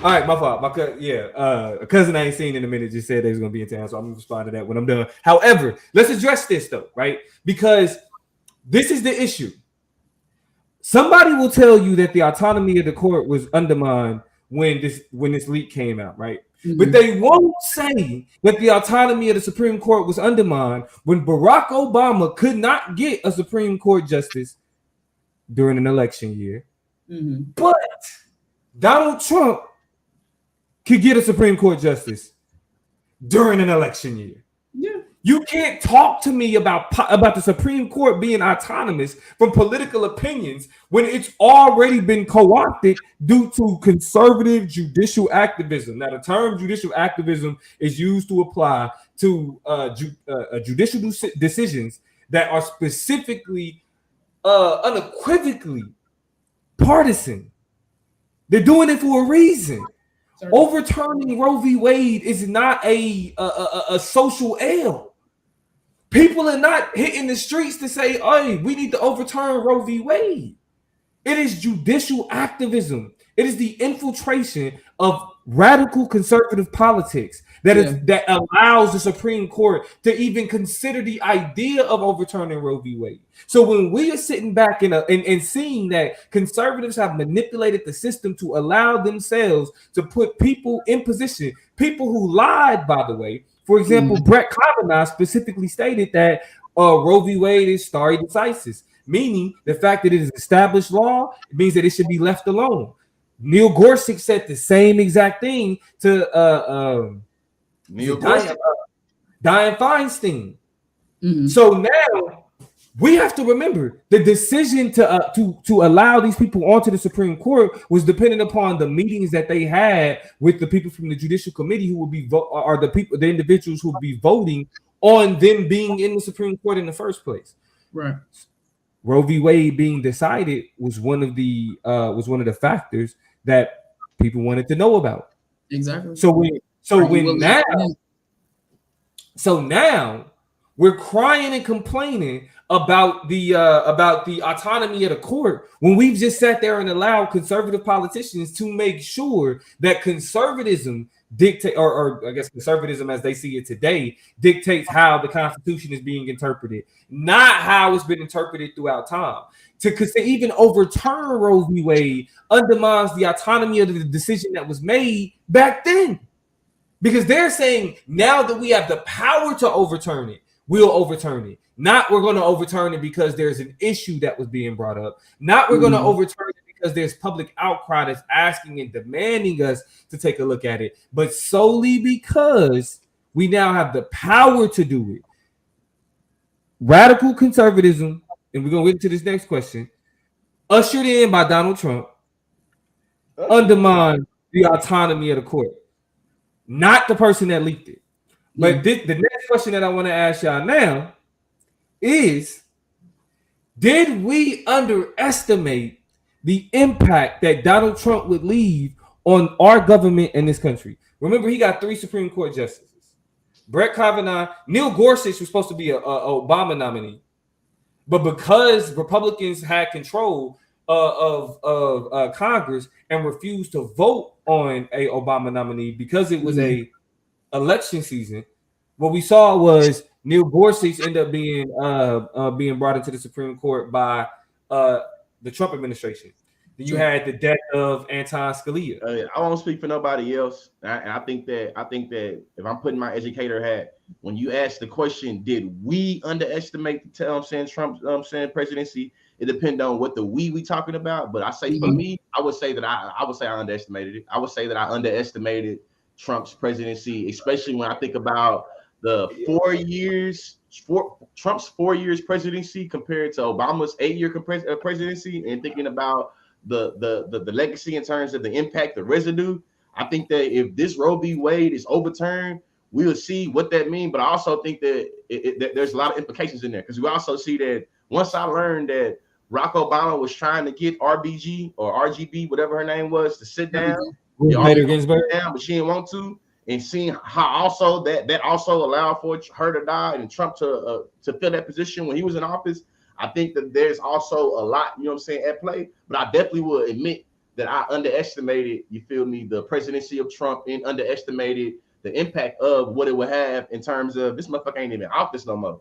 right, my fault. My cousin, a cousin I ain't seen in a minute just said they was gonna be in town, so I'm gonna respond to that when I'm done. However, let's address this though, right? Because this is the issue. Somebody will tell you that the autonomy of the court was undermined when this leak came out, right? But they won't say that the autonomy of the Supreme Court was undermined when Barack Obama could not get a Supreme Court justice during an election year. But Donald Trump could get a Supreme Court justice during an election year. Yeah. You can't talk to me about the Supreme Court being autonomous from political opinions when it's already been co-opted due to conservative judicial activism. Now, the term judicial activism is used to apply to judicial decisions that are specifically, unequivocally partisan. They're doing it for a reason. Overturning Roe v. Wade is not a social L. People are not hitting the streets to say, hey, we need to overturn Roe v. Wade. It is judicial activism. It is the infiltration of radical conservative politics that allows the Supreme Court to even consider the idea of overturning Roe v. Wade. So when we are sitting back and seeing that conservatives have manipulated the system to allow themselves to put people in position, people who lied, by the way. For example, Brett Kavanaugh specifically stated that Roe v. Wade is stare decisis, meaning the fact that it is established law means that it should be left alone. Neil Gorsuch said the same exact thing to Dianne Feinstein. So now we have to remember the decision to allow these people onto the Supreme Court was dependent upon the meetings that they had with the people from the Judicial Committee who will be the individuals who will be voting on them being in the Supreme Court in the first place. Right. Roe v. Wade being decided was one of the factors that people wanted to know about. Exactly. So now we're crying and complaining about the autonomy of the court when we've just sat there and allowed conservative politicians to make sure that conservatism dictate, or I guess conservatism as they see it today, dictates how the Constitution is being interpreted, not how it's been interpreted throughout time. To even overturn Roe v. Wade undermines the autonomy of the decision that was made back then. Because they're saying now that we have the power to overturn it, we'll overturn it. Not we're going to overturn it because there's an issue that was being brought up. Not we're going to overturn it because there's public outcry that's asking and demanding us to take a look at it, but solely because we now have the power to do it. Radical conservatism, and we're going to get into this next question, ushered in by Donald Trump, undermined the autonomy of the court. Not the person that leaked it. But the next question that I want to ask y'all now is, did we underestimate the impact that Donald Trump would leave on our government in this country? Remember, he got 3 Supreme Court justices. Brett Kavanaugh, Neil Gorsuch was supposed to be a Obama nominee. But because Republicans had control of Congress and refused to vote on a Obama nominee because it was a election season, what we saw was Neil Gorsuch end up being brought into the Supreme Court by the Trump administration. Then you had the death of Anton Scalia. I won't speak for nobody else. I think that if I'm putting my educator hat, when you ask the question, did we underestimate the Trump's presidency? It depends on what the we talking about. But I say for me, I would say I underestimated it. I would say that I underestimated Trump's presidency, especially when I think about the 4 years, Trump's 4 years presidency compared to Obama's 8-year presidency, and thinking about the legacy in terms of the impact, the residue. I think that if this Roe v. Wade is overturned, we'll see what that means. But I also think that, that there's a lot of implications in there, because we also see that once I learned that Barack Obama was trying to get RBG or RGB, whatever her name was, to sit down, but she didn't want to, and seeing how also that also allowed for her to die and Trump to fill that position when he was in office. I think that there's also a lot, at play. But I definitely will admit that I underestimated, the presidency of Trump, and underestimated the impact of what it would have in terms of this motherfucker ain't even in office no more.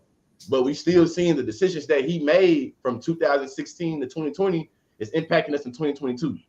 But we still seeing the decisions that he made from 2016 to 2020 is impacting us in 2022.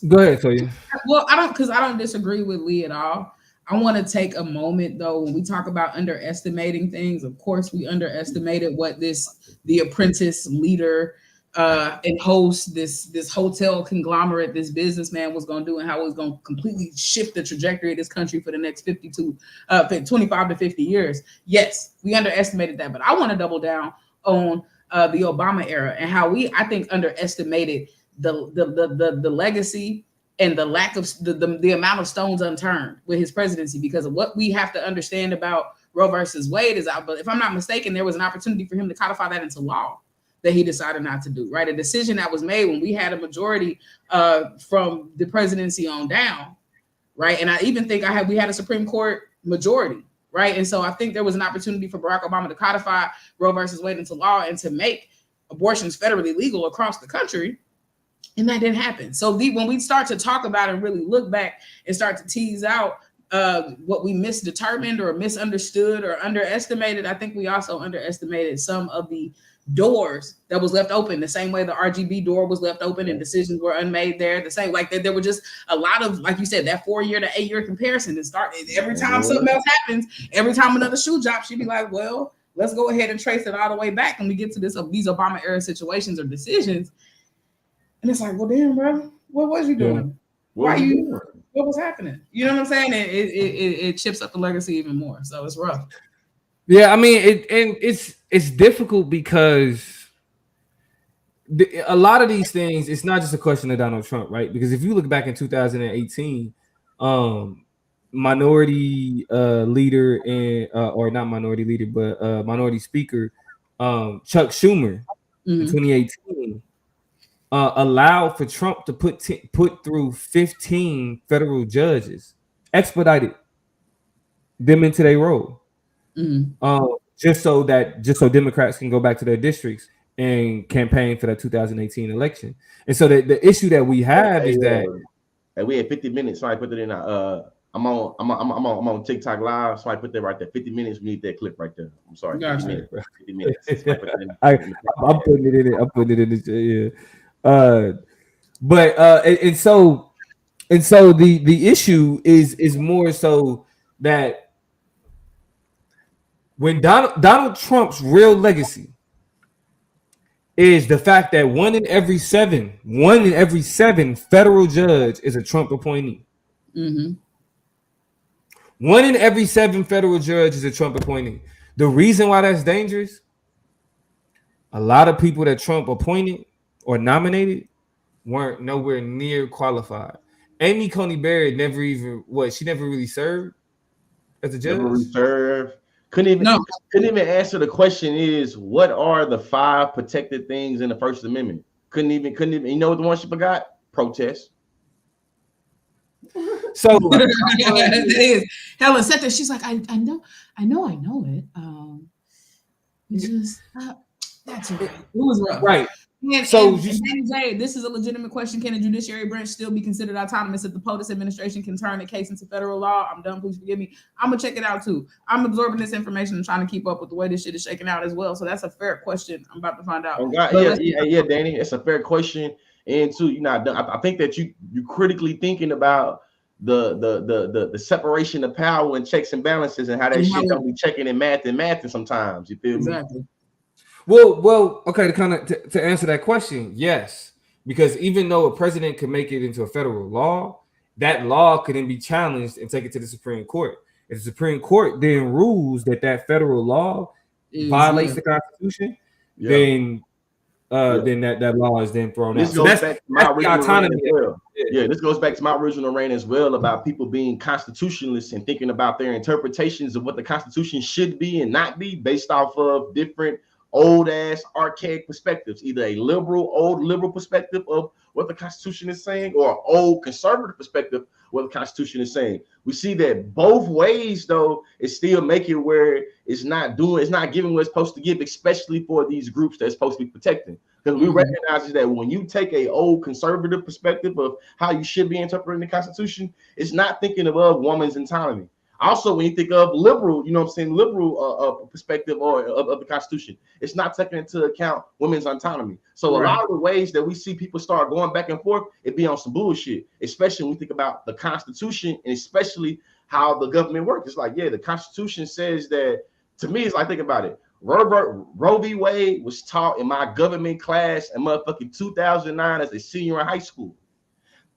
Go ahead, Toya. Well, I don't disagree with Lee at all. I want to take a moment, though, when we talk about underestimating things. Of course, we underestimated what the apprentice leader and host, this hotel conglomerate, this businessman was going to do, and how it was going to completely shift the trajectory of this country for the next 25 to 50 years. Yes, we underestimated that, but I want to double down on the Obama era and how I think underestimated the legacy and the lack of the amount of stones unturned with his presidency, because of what we have to understand about Roe versus Wade is, but if I'm not mistaken, there was an opportunity for him to codify that into law that he decided not to do, right? A decision that was made when we had a majority from the presidency on down, right? And I even think we had a Supreme Court majority, right? And so I think there was an opportunity for Barack Obama to codify Roe versus Wade into law and to make abortions federally legal across the country. And that didn't happen. So when we start to talk about and really look back and start to tease out what we misdetermined or misunderstood or underestimated, I think we also underestimated some of the doors that was left open, the same way the RGB door was left open and decisions were unmade there. The same, like there were just a lot of, like you said, that 4 year to 8 year comparison. And every time something else happens, every time another shoe drops, you'd be like, well, let's go ahead and trace it all the way back when we get to these Obama era situations or decisions. And it's like, well, damn, bro, what was you doing? What was happening? You know what I'm saying? It chips up the legacy even more. So it's rough. Yeah, I mean, it's difficult because a lot of these things, it's not just a question of Donald Trump, right? Because if you look back in 2018, minority leader and or not minority leader, but minority speaker Chuck Schumer in 2018 allowed for Trump to put through 15 federal judges, expedited them into their role, just so Democrats can go back to their districts and campaign for the 2018 election. And so the issue that we have is that we had 50 minutes, so I put it in. I'm on TikTok live, so I put that right there. 50 minutes. We need that clip right there. I'm sorry. Gotcha. 50 minutes. So I'm putting it in it. I'm putting it in the and so the issue is more so that when Donald Trump's real legacy is the fact that one in every seven federal judge is a Trump appointee. One in every 7 federal judge is a Trump appointee. The reason why that's dangerous, a lot of people that Trump appointed or nominated weren't nowhere near qualified. Amy Coney Barrett never really served as a judge. Never really served. Couldn't even answer the question is what are the 5 protected things in the First Amendment? Couldn't even you know what the one she forgot? Protest. So it is. Helen said that she's like, I know it. That's right. It was rough. Right. And Jay, this is a legitimate question. Can the judiciary branch still be considered autonomous if the POTUS administration can turn the case into federal law? I'm done. Please forgive me. I'm gonna check it out too. I'm absorbing this information and trying to keep up with the way this shit is shaking out as well. So that's a fair question. I'm about to find out. Oh God, yeah, Danny. It's a fair question. And too, I think that you critically thinking about the separation of power and checks and balances and how that shit don't be checking in math and sometimes. You feel exactly. me? Well, okay, to answer that question, yes. Because even though a president could make it into a federal law, that law could then be challenged and take it to the Supreme Court. If the Supreme Court then rules that federal law violates the Constitution, then that law is then thrown out. This goes back to my autonomy. This goes back to my original reign as well about people being constitutionalists and thinking about their interpretations of what the Constitution should be and not be based off of different old ass archaic perspectives, either a old liberal perspective of what the Constitution is saying or an old conservative perspective what the Constitution is saying. We see that both ways though is still making where it's not giving what it's supposed to give, especially for these groups that's supposed to be protecting. Because we recognize that when you take a old conservative perspective of how you should be interpreting the Constitution, it's not thinking of woman's autonomy. Also, when you think of liberal, liberal perspective of the Constitution, it's not taking into account women's autonomy. So a lot of the ways that we see people start going back and forth, it be on some bullshit, especially when we think about the Constitution and especially how the government works. It's like, the Constitution says that, to me, it's like, think about it. Roe v. Wade was taught in my government class in motherfucking 2009 as a senior in high school.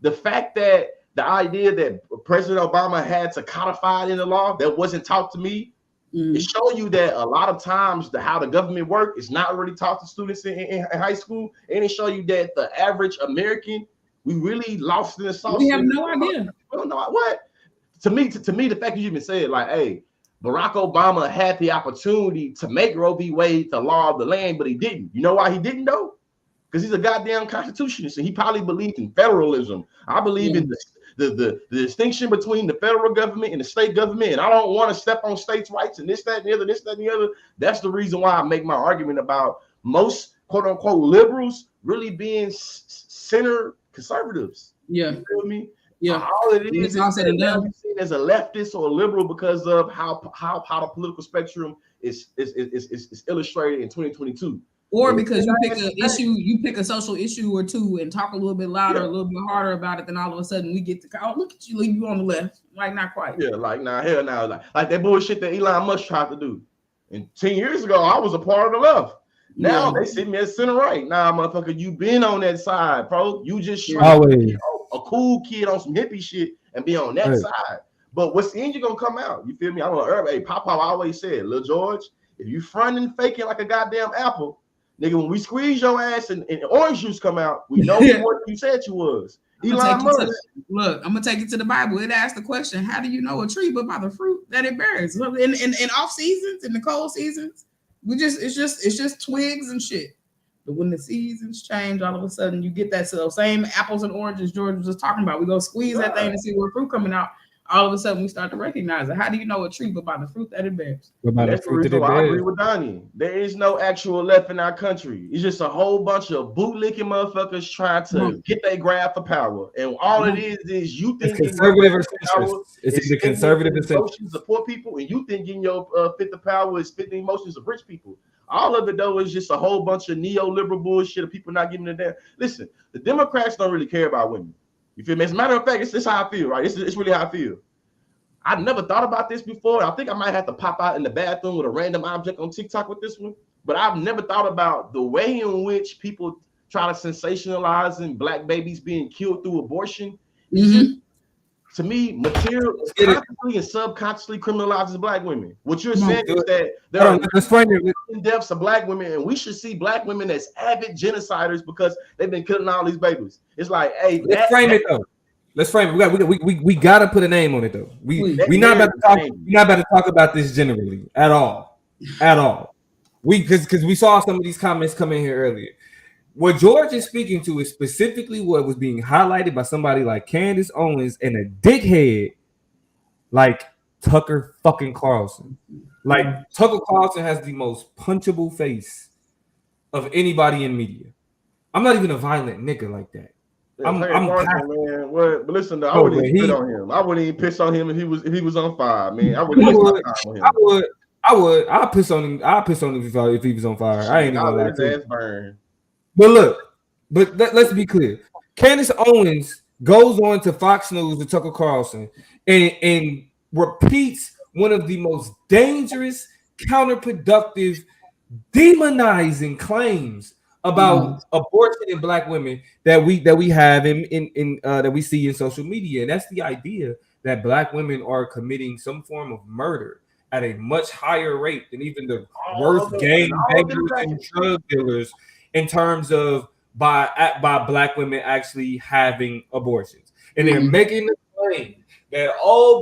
The fact that the idea that President Obama had to codify it in the law that wasn't taught to me, it shows you that a lot of times how the government work is not really taught to students in high school, and it shows you that the average American, we really lost in the sauce. We have no idea. We don't know what. To me, the fact that you even said like, hey, Barack Obama had the opportunity to make Roe v. Wade the law of the land, but he didn't. You know why he didn't though? Because he's a goddamn constitutionalist, and he probably believed in federalism. I believe in the distinction between the federal government and the state government, and I don't want to step on states' rights and this, that, and the other. That's the reason why I make my argument about most quote unquote liberals really being center conservatives. Yeah, you feel me? Yeah, all it is seen as a leftist or a liberal because of how the political spectrum is illustrated in 2022. Or because you pick a social issue or two and talk a little bit louder, a little bit harder about it, then all of a sudden we get to look at you, leave you on the left. Like, not quite. Yeah, like hell no. Like that bullshit that Elon Musk tried to do. And 10 years ago, I was a part of the left. Now they see me as center right. Nah, motherfucker, you been on that side, bro. You just trying to be a cool kid on some hippie shit and be on that side. But what's the end, you're gonna come out. You feel me? I'm gonna hey, Papa always said, Lil George, if you fronting faking like a goddamn apple, nigga, when we squeeze your ass and orange juice come out, we know what you said you was. Elon Musk. Look, I'm gonna take it to the Bible. It asks the question: how do you know a tree but by the fruit that it bears? In off seasons, in the cold seasons, It's just twigs and shit. But when the seasons change, all of a sudden you get that same apples and oranges George was just talking about. We go squeeze that thing to see what fruit coming out. All of a sudden we start to recognize it. How do you know a tree but by the fruit that it bears? That's the reason why I agree with Donnie. There is no actual left in our country. It's just a whole bunch of bootlicking motherfuckers trying to get their grab for power. And all it is you think conservative or it's the conservative emotions of poor people, and you thinking your fifth of power is fitting emotions of rich people. All of it though is just a whole bunch of neoliberal bullshit of people not giving a damn. Listen, the Democrats don't really care about women. You feel me? As a matter of fact, it's how I feel, right? It's really how I feel. I've never thought about this before. I think I might have to pop out in the bathroom with a random object on TikTok with this one. But I've never thought about the way in which people try to sensationalize black babies being killed through abortion. Just, to me, material consciously and subconsciously criminalizes black women. What you're saying is that there are deaths of black women, and we should see black women as avid genociders because they've been killing all these babies. It's like, hey, let's frame it though. Let's frame it. We gotta put a name on it though. We not about to talk. We're not about to talk about this generally at all. Because we saw some of these comments come in here earlier. What George is speaking to is specifically what was being highlighted by somebody like Candace Owens and a dickhead like Tucker fucking Carlson. Like Tucker Carlson has the most punchable face of anybody in media. I'm not even a violent nigga like that. I'm man. But listen, though, I wouldn't even piss on him. I wouldn't even piss on him if he was on fire, man. I would. I'll piss on him. I'll piss on him if he was on fire. I ain't even gonna lie to you. But look, let's be clear. Candace Owens goes on to Fox News with Tucker Carlson and repeats one of the most dangerous, counterproductive, demonizing claims about abortion in black women that we have in that we see in social media, and that's the idea that black women are committing some form of murder at a much higher rate than even the worst gang bangers and drug dealers in terms of by black women actually having abortions. And they're making the claim that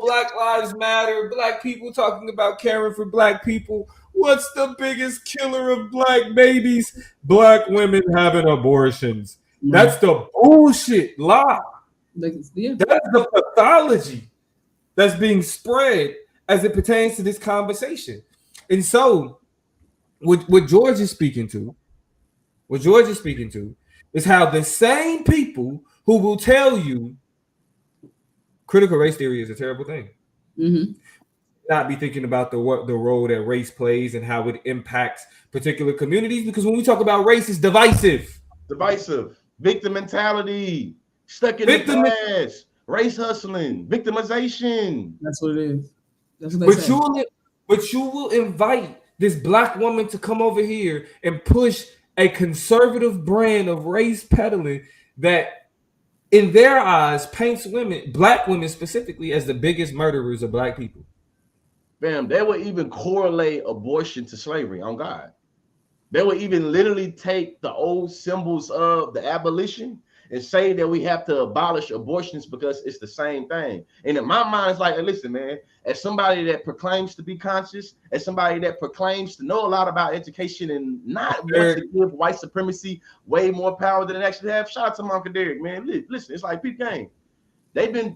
Black Lives Matter, black people talking about caring for black people. What's the biggest killer of black babies? Black women having abortions. That's the bullshit lie. That's the pathology that's being spread as it pertains to this conversation. And so what George is speaking to is how the same people who will tell you critical race theory is a terrible thing. Not be thinking about the role that race plays and how it impacts particular communities, because when we talk about race, it's divisive, victim mentality, stuck in the past, race hustling, victimization. That's what it is. That's what they say. But you will invite this black woman to come over here and push a conservative brand of race peddling that, in their eyes, paints black women specifically, as the biggest murderers of black people. Bam, they would even correlate abortion to slavery, on God. They would even literally take the old symbols of the abolition and say that we have to abolish abortions because it's the same thing. And in my mind, it's like, hey, listen, man, as somebody that proclaims to be conscious, as somebody that proclaims to know a lot about education and not want to give white supremacy way more power than it actually have, shout out to my Uncle Derek, man. Listen, it's like Pete Gang.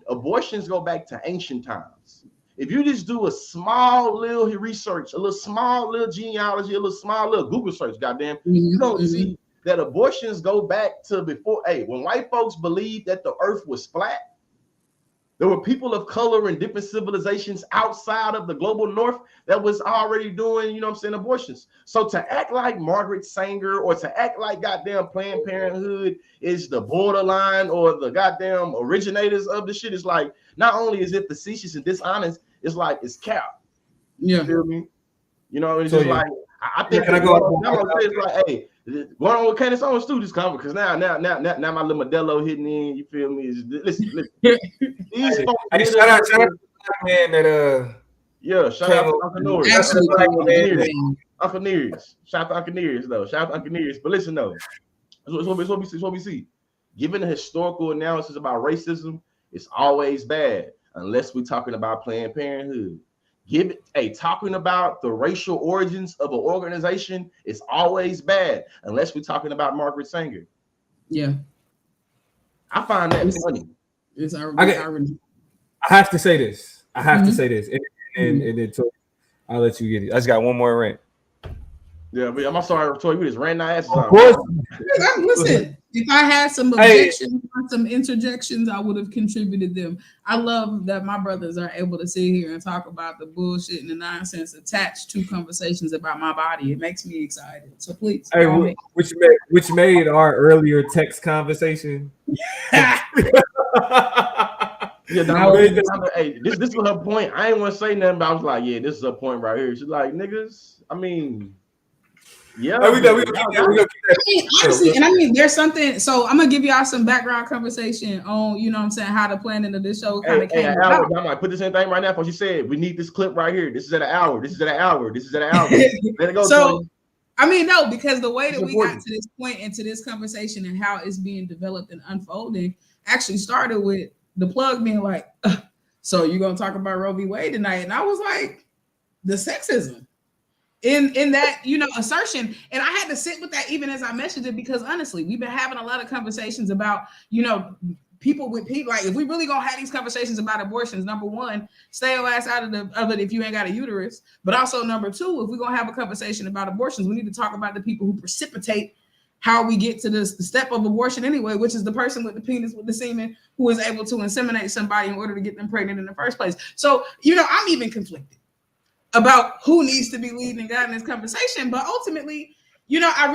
Abortions go back to ancient times. If you just do a small little research, a little small little genealogy, a little small little Google search, goddamn, you don't see that abortions go back to before. Hey, when white folks believed that the earth was flat, there were people of color in different civilizations outside of the global north that was already doing, abortions. So to act like Margaret Sanger or to act like goddamn Planned Parenthood is the borderline or the goddamn originators of the shit is like, not only is it facetious and dishonest, it's like it's cap. Yeah. You feel me? It's just like, I think it's like, hey, going on with Candace Owens too, this conference, because now my little Modelo hitting in, you feel me? Listen. These folks, shout out to the man that shout out to Uncle Norris. Uncle Nears. Shout out to Uncle Nears, though. Shout out to Uncle Nears. But listen, though, it's what we see. Given the historical analysis about racism, it's always bad unless we're talking about Planned Parenthood. talking about the racial origins of an organization is always bad, unless we're talking about Margaret Sanger. Yeah, I find that funny. it's I have to say this. I have to Mhm. say this, and then I'll let you get it. I just got one more rant. Yeah, but I'm sorry, Toy, we just ran our asses Of on. course. Listen, if I had some objections or some interjections, I would have contributed them. I love that my brothers are able to sit here and talk about the bullshit and the nonsense attached to conversations about my body. It makes me excited. So please, Hey, which made our earlier text conversation. Yeah, hey, this was her point. I ain't want to say nothing, but I was like, yeah, this is her point right here. She's like, niggas, I mean, yeah. Honestly, and I mean, there's something. So I'm gonna give y'all some background conversation on, you know what I'm saying, how the planning of this show kind of came about. I might put this in thing right now. For she said, we need this clip right here. This is at an hour. This is at an hour. This is at an hour. Let it go. So, I mean, no, because the way that we important. got to this point into this conversation and how it's being developed and unfolding actually started with the plug being like, so you're gonna talk about Roe v. Wade tonight, and I was like, the sexism in that, you know, assertion. And I had to sit with that even as I mentioned it, because honestly, we've been having a lot of conversations about, you know, people with people, like, if we really gonna have these conversations about abortions, number one, stay your ass out of it if you ain't got a uterus. But also number two, if we're gonna have a conversation about abortions, we need to talk about the people who precipitate how we get to the step of abortion anyway, which is the person with the penis with the semen who is able to inseminate somebody in order to get them pregnant in the first place. So, you know, I'm even conflicted about who needs to be leading and guiding this conversation. But ultimately, you know, I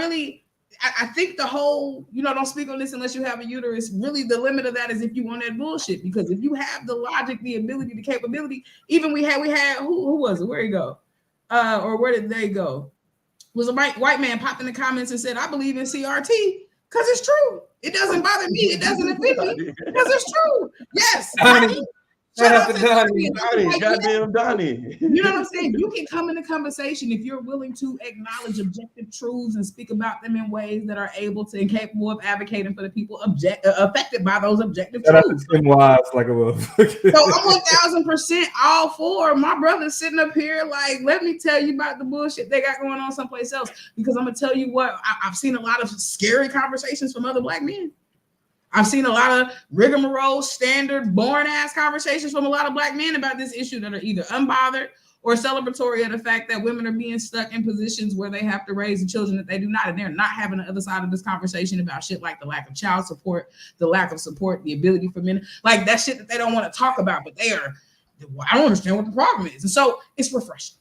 think the whole, you know, don't speak on this unless you have a uterus, really the limit of that is if you want that bullshit. Because if you have the logic, the ability, the capability, even we had who was it? Where'd he go? Or where did they go? Was a white man popped in the comments and said, I believe in CRT because it's true. It doesn't bother me. It doesn't offend me because it's true. Yes. Shout out to Donnie. Goddamn Donnie. You know what I'm saying? You can come in a conversation if you're willing to acknowledge objective truths and speak about them in ways that are able to and capable of advocating for the people affected by those objective truths. So I'm 1000% all for my brothers sitting up here like, let me tell you about the bullshit they got going on someplace else. Because I'm gonna tell you what, I've seen a lot of scary conversations from other Black men. I've seen a lot of rigmarole, standard, boring-ass conversations from a lot of Black men about this issue that are either unbothered or celebratory of the fact that women are being stuck in positions where they have to raise the children that they do not, and they're not having the other side of this conversation about shit like the lack of child support, the lack of support, the ability for men, like that shit that they don't want to talk about, but I don't understand what the problem is. And so it's refreshing.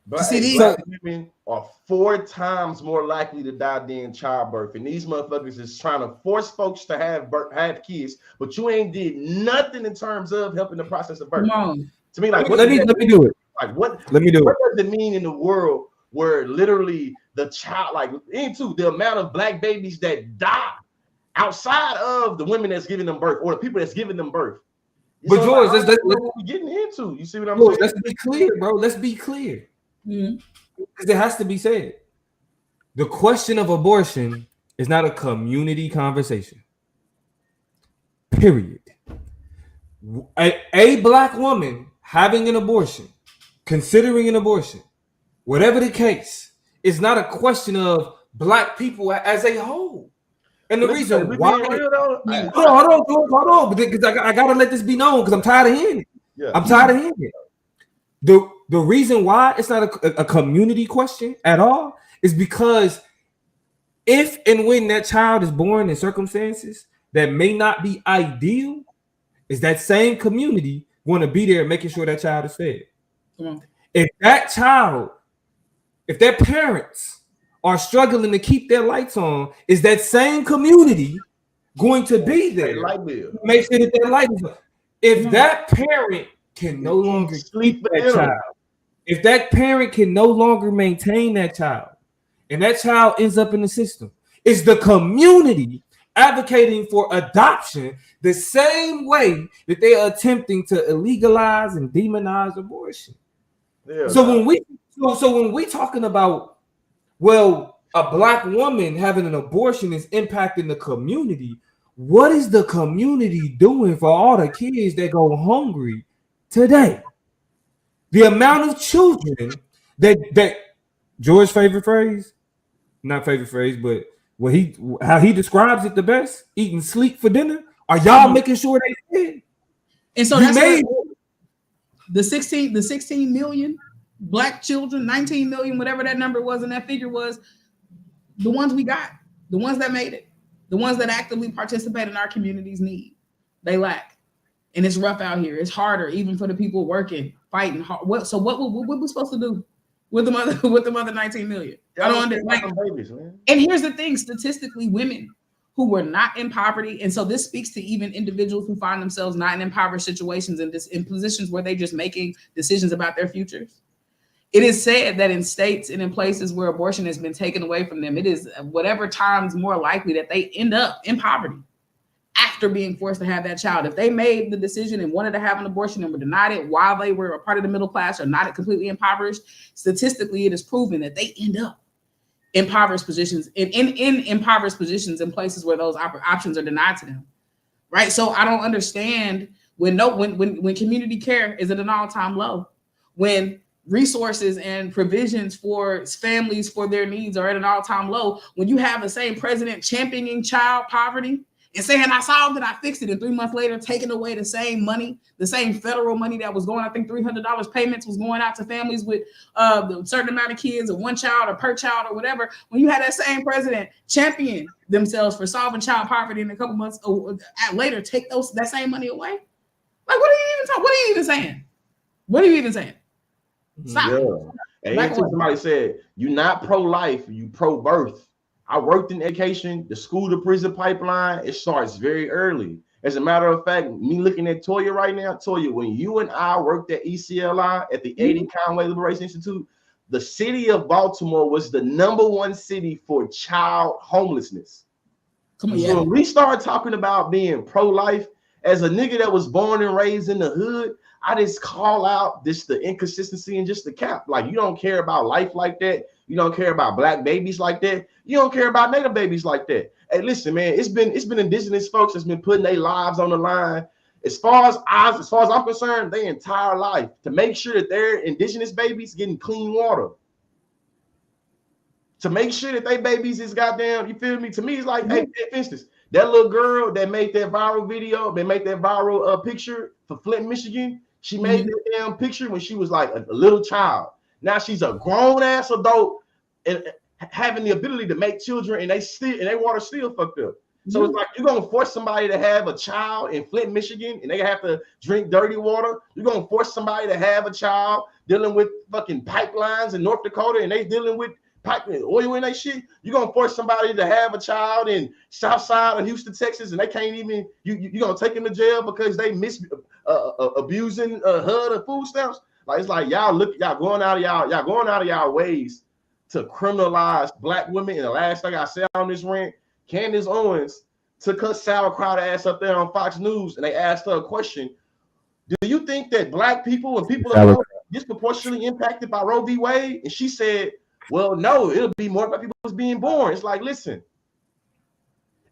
But Black women are 4 times more likely to die during childbirth, and these motherfuckers is trying to force folks to have kids, but you ain't did nothing in terms of helping the process of birth. To me, like, let me do it. Like, what? Let me do what it. What does it mean in the world where literally the child, like, into the amount of Black babies that die outside of the women that's giving them birth or the people that's giving them birth? But George, let's what we're getting into. You see what I'm saying? Let's be clear, bro. Let's be clear. Because it has to be said. The question of abortion is not a community conversation. Period. A Black woman having an abortion, considering an abortion, whatever the case, is not a question of Black people as a whole. And the reason why, hold on, because I gotta let this be known because I'm tired of hearing it. Yeah. I'm tired of hearing it. The reason why it's not a community question at all is because if and when that child is born in circumstances that may not be ideal, is that same community going to be there making sure that child is fed? If their parents are struggling to keep their lights on, is that same community going to be there to make sure that their light is on? If that parent can no longer sleep with that child, if that parent can no longer maintain that child, and that child ends up in the system, is the community advocating for adoption the same way that they are attempting to illegalize and demonize abortion? Yeah, so when we talking about, well, a Black woman having an abortion is impacting the community, what is the community doing for all the kids that go hungry today? The amount of children that George's favorite phrase, not favorite phrase, but how he describes it the best, eating sleep for dinner. Are y'all making sure they did? And so that's the 16 million black children, 19 million, whatever that number was and that figure was, the ones we got, the ones that made it, the ones that actively participate in our communities need, they lack. And it's rough out here. It's harder, even for the people working, fighting hard. So what we supposed to do with the other 19 million? I don't understand. And here's the thing: statistically, women who were not in poverty, and so this speaks to even individuals who find themselves not in impoverished situations and in positions where they're just making decisions about their futures. It is said that in states and in places where abortion has been taken away from them, it is whatever times more likely that they end up in poverty after being forced to have that child. If they made the decision and wanted to have an abortion and were denied it while they were a part of the middle class or not completely impoverished, statistically, it is proven that they end up in impoverished positions, in impoverished positions in places where those options are denied to them, right? So I don't understand when community care is at an all-time low, when resources and provisions for families for their needs are at an all-time low, when you have the same president championing child poverty and saying, I solved it, I fixed it, and 3 months later, taking away the same money, the same federal money that was going, I think $300 payments was going out to families with a certain amount of kids or one child or per child or whatever. When you had that same president champion themselves for solving child poverty in a couple months later, take that same money away? Like, what are you even talking? What are you even saying? What are you even saying? Stop. Yeah. And somebody said, you're not pro-life, you pro-birth. I worked in education, the school to prison pipeline, it starts very early. As a matter of fact, me looking at Toya right now, Toya, when you and I worked at ECLI at the 80 Conway Liberation Institute, the city of Baltimore was the #1 city for child homelessness. So when we start talking about being pro-life, as a nigga that was born and raised in the hood, I just call out the inconsistency and just the cap. Like, you don't care about life like that. You don't care about black babies like that. You don't care about Native babies like that. Hey, listen, man, it's been indigenous folks that's been putting their lives on the line. As far as I'm concerned, their entire life to make sure that their indigenous babies getting clean water. To make sure that they babies is goddamn, you feel me? To me, it's like, hey, for instance, that little girl that made that viral video, they made that viral picture for Flint, Michigan. She made that damn picture when she was like a little child. Now she's a grown ass adult and having the ability to make children, and they water still fucked up. So it's like, you're gonna force somebody to have a child in Flint, Michigan, and they have to drink dirty water. You're gonna force somebody to have a child dealing with fucking pipelines in North Dakota, and they dealing with oil in that shit. You're gonna force somebody to have a child in South Side of Houston, Texas, and they can't even, you're gonna take them to jail because they abusing HUD or food stamps. Like, it's like y'all going out of y'all ways to criminalize black women. And the last thing I said on this rant, Candace Owens took her sauerkraut ass up there on Fox News, and they asked her a question: do you think that black people and people of color disproportionately impacted by Roe v. Wade? And she said, well, no, it'll be more black people being born. It's like, listen,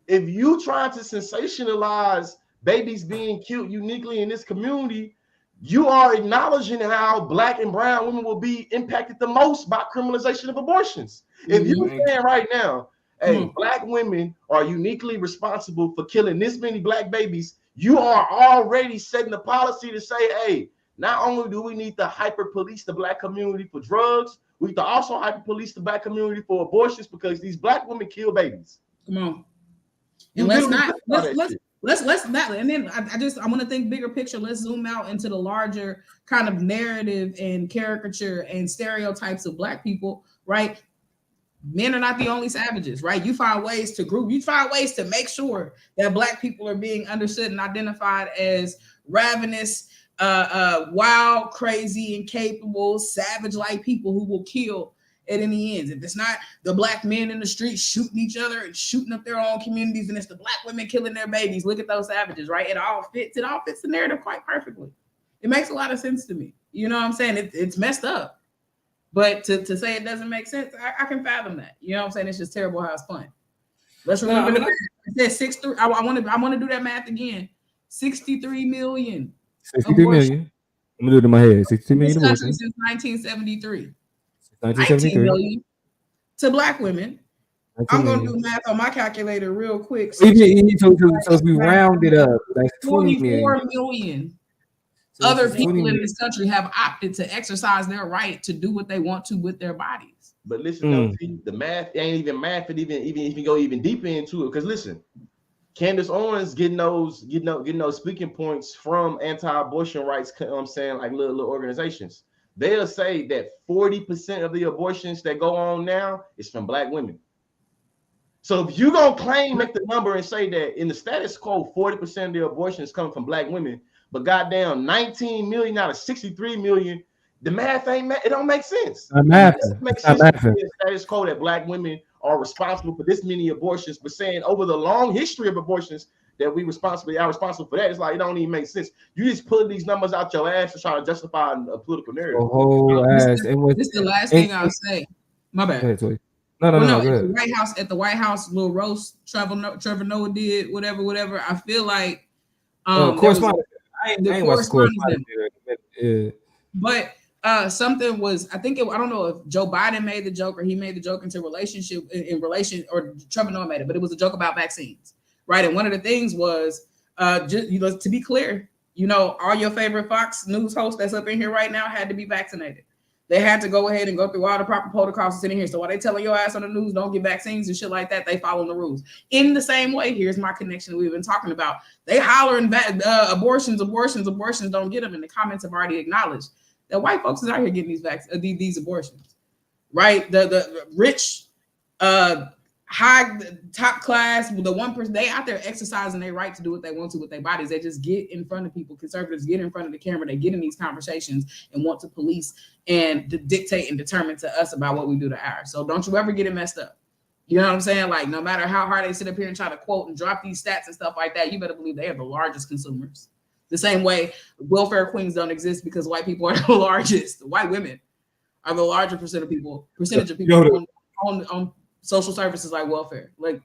if you try to sensationalize babies being killed uniquely in this community, you are acknowledging how black and brown women will be impacted the most by criminalization of abortions. If you're saying right now, hey, black women are uniquely responsible for killing this many black babies, you are already setting the policy to say, hey, not only do we need to hyper police the black community for drugs, we need to also hyper police the black community for abortions, because these black women kill babies. Come on. And let's not. And then I want to think bigger picture. Let's zoom out into the larger kind of narrative and caricature and stereotypes of black people, right? Men are not the only savages, right? You find ways to group, you find ways to make sure that black people are being understood and identified as ravenous, wild, crazy, incapable, savage-like people who will kill at any ends. If it's not the black men in the streets shooting each other and shooting up their own communities, and it's the black women killing their babies, look at those savages, right? It all fits the narrative quite perfectly. It makes a lot of sense to me. You know what I'm saying? It's messed up. But to say it doesn't make sense, I can fathom that. You know what I'm saying? It's just terrible how it's fun. Let's remember the math. It says 63. I want to do that math again. 63 million. 63 million. I'm gonna do it in my head. 62 in this million country abortions. since 1973. 19 1973. million to black women. 19 I'm gonna do million. math on my calculator real quick. So if we round it up, that's 20 million. 44 million So other it's 20 people in million. this country have opted to exercise their right to do what they want to with their bodies. But listen, though, the math ain't even math. It even if you go even deeper into it, because listen, Candace Owens getting those speaking points from anti-abortion rights. I'm saying like little organizations. They'll say that 40% of the abortions that go on now is from black women. So if you gonna make the number and say that in the status quo, 40% of the abortions come from black women, but goddamn 19 million out of 63 million, the math ain't it don't make sense. Not math. It makes sense to the status quo that black women are responsible for this many abortions, but saying over the long history of abortions that we are responsible for that. It's like it don't even make sense. You just pull these numbers out your ass to try to justify a political narrative. This is the last thing I'll say. My bad. No, Go go ahead. ahead. At the White House, little roast Trevor Noah did, whatever. I feel like correspondence. I ain't watched correspondence. But something was, I don't know if Joe Biden made the joke or he made the joke into relationship in relation, or Trevor Noah made it, but it was a joke about vaccines, right? And one of the things was just to be clear, all your favorite Fox News hosts that's up in here right now had to be vaccinated. They had to go ahead and go through all the proper protocols to sit in here. So while they telling your ass on the news don't get vaccines and shit like that, they follow the rules. In the same way, here's my connection we've been talking about. They hollering abortions don't get them. And the comments have already acknowledged that white folks is out here getting these abortions, right? The rich, high top class, the 1%, they out there exercising their right to do what they want to with their bodies. They just get in front of people. Conservatives get in front of the camera. They get in these conversations and want to police and to dictate and determine to us about what we do to ours. So don't you ever get it messed up. You know what I'm saying? Like, no matter how hard they sit up here and try to quote and drop these stats and stuff like that, you better believe they are the largest consumers. The same way welfare queens don't exist because white people are the largest. White women are the larger percentage of people on social services like welfare. Like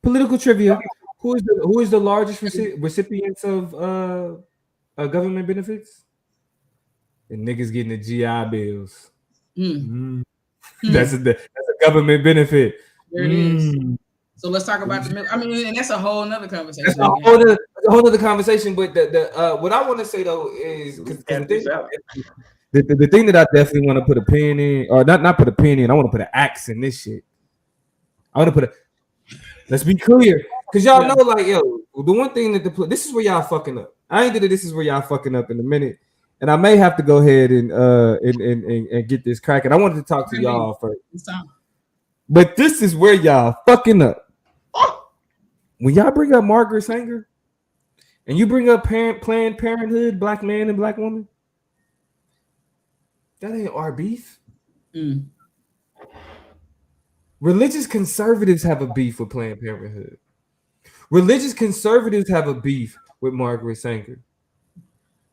political trivia. Who is the largest recipients of government benefits? The niggas getting the GI Bills. That's a government benefit. There it is. So let's talk about the. I mean, and that's a whole nother conversation. That's a whole other conversation. But what I want to say though is because the thing that I definitely want to put a pin in, or not put a pin in, I want to put an axe in this shit. I want to put let's be clear, because y'all know, like, the one thing that this is where y'all fucking up. I ain't did it. This is where y'all fucking up in a minute, and I may have to go ahead and get this cracking. I wanted to talk to y'all first, but this is where y'all fucking up. When y'all bring up Margaret Sanger, and you bring up Planned Parenthood, black man and black woman, that ain't our beef. Religious conservatives have a beef with Planned Parenthood. Religious conservatives have a beef with Margaret Sanger.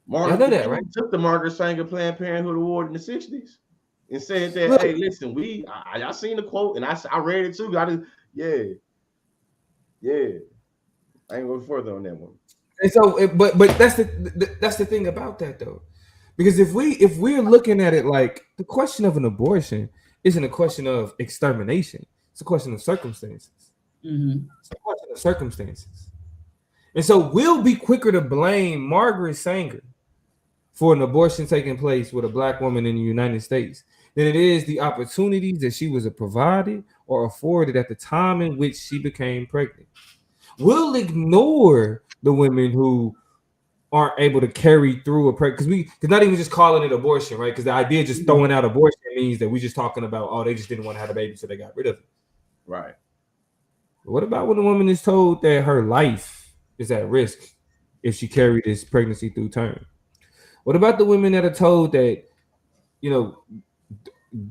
Y'all know that, right? Took the Margaret Sanger Planned Parenthood Award in the 60s and said that, hey, listen, I seen the quote and I read it too. I ain't going further on that one. And so, but that's the thing about that though, because if we're looking at it like the question of an abortion isn't a question of extermination, it's a question of circumstances. It's a question of circumstances, and so we'll be quicker to blame Margaret Sanger for an abortion taking place with a black woman in the United States than it is the opportunities that she was provided or afforded at the time in which she became pregnant. We'll ignore the women who aren't able to carry through a pregnancy, because not even just calling it abortion, right? Because the idea of just throwing out abortion means that we're just talking about, they just didn't want to have a baby, so they got rid of it. Right. But what about when a woman is told that her life is at risk if she carried this pregnancy through term? What about the women that are told that,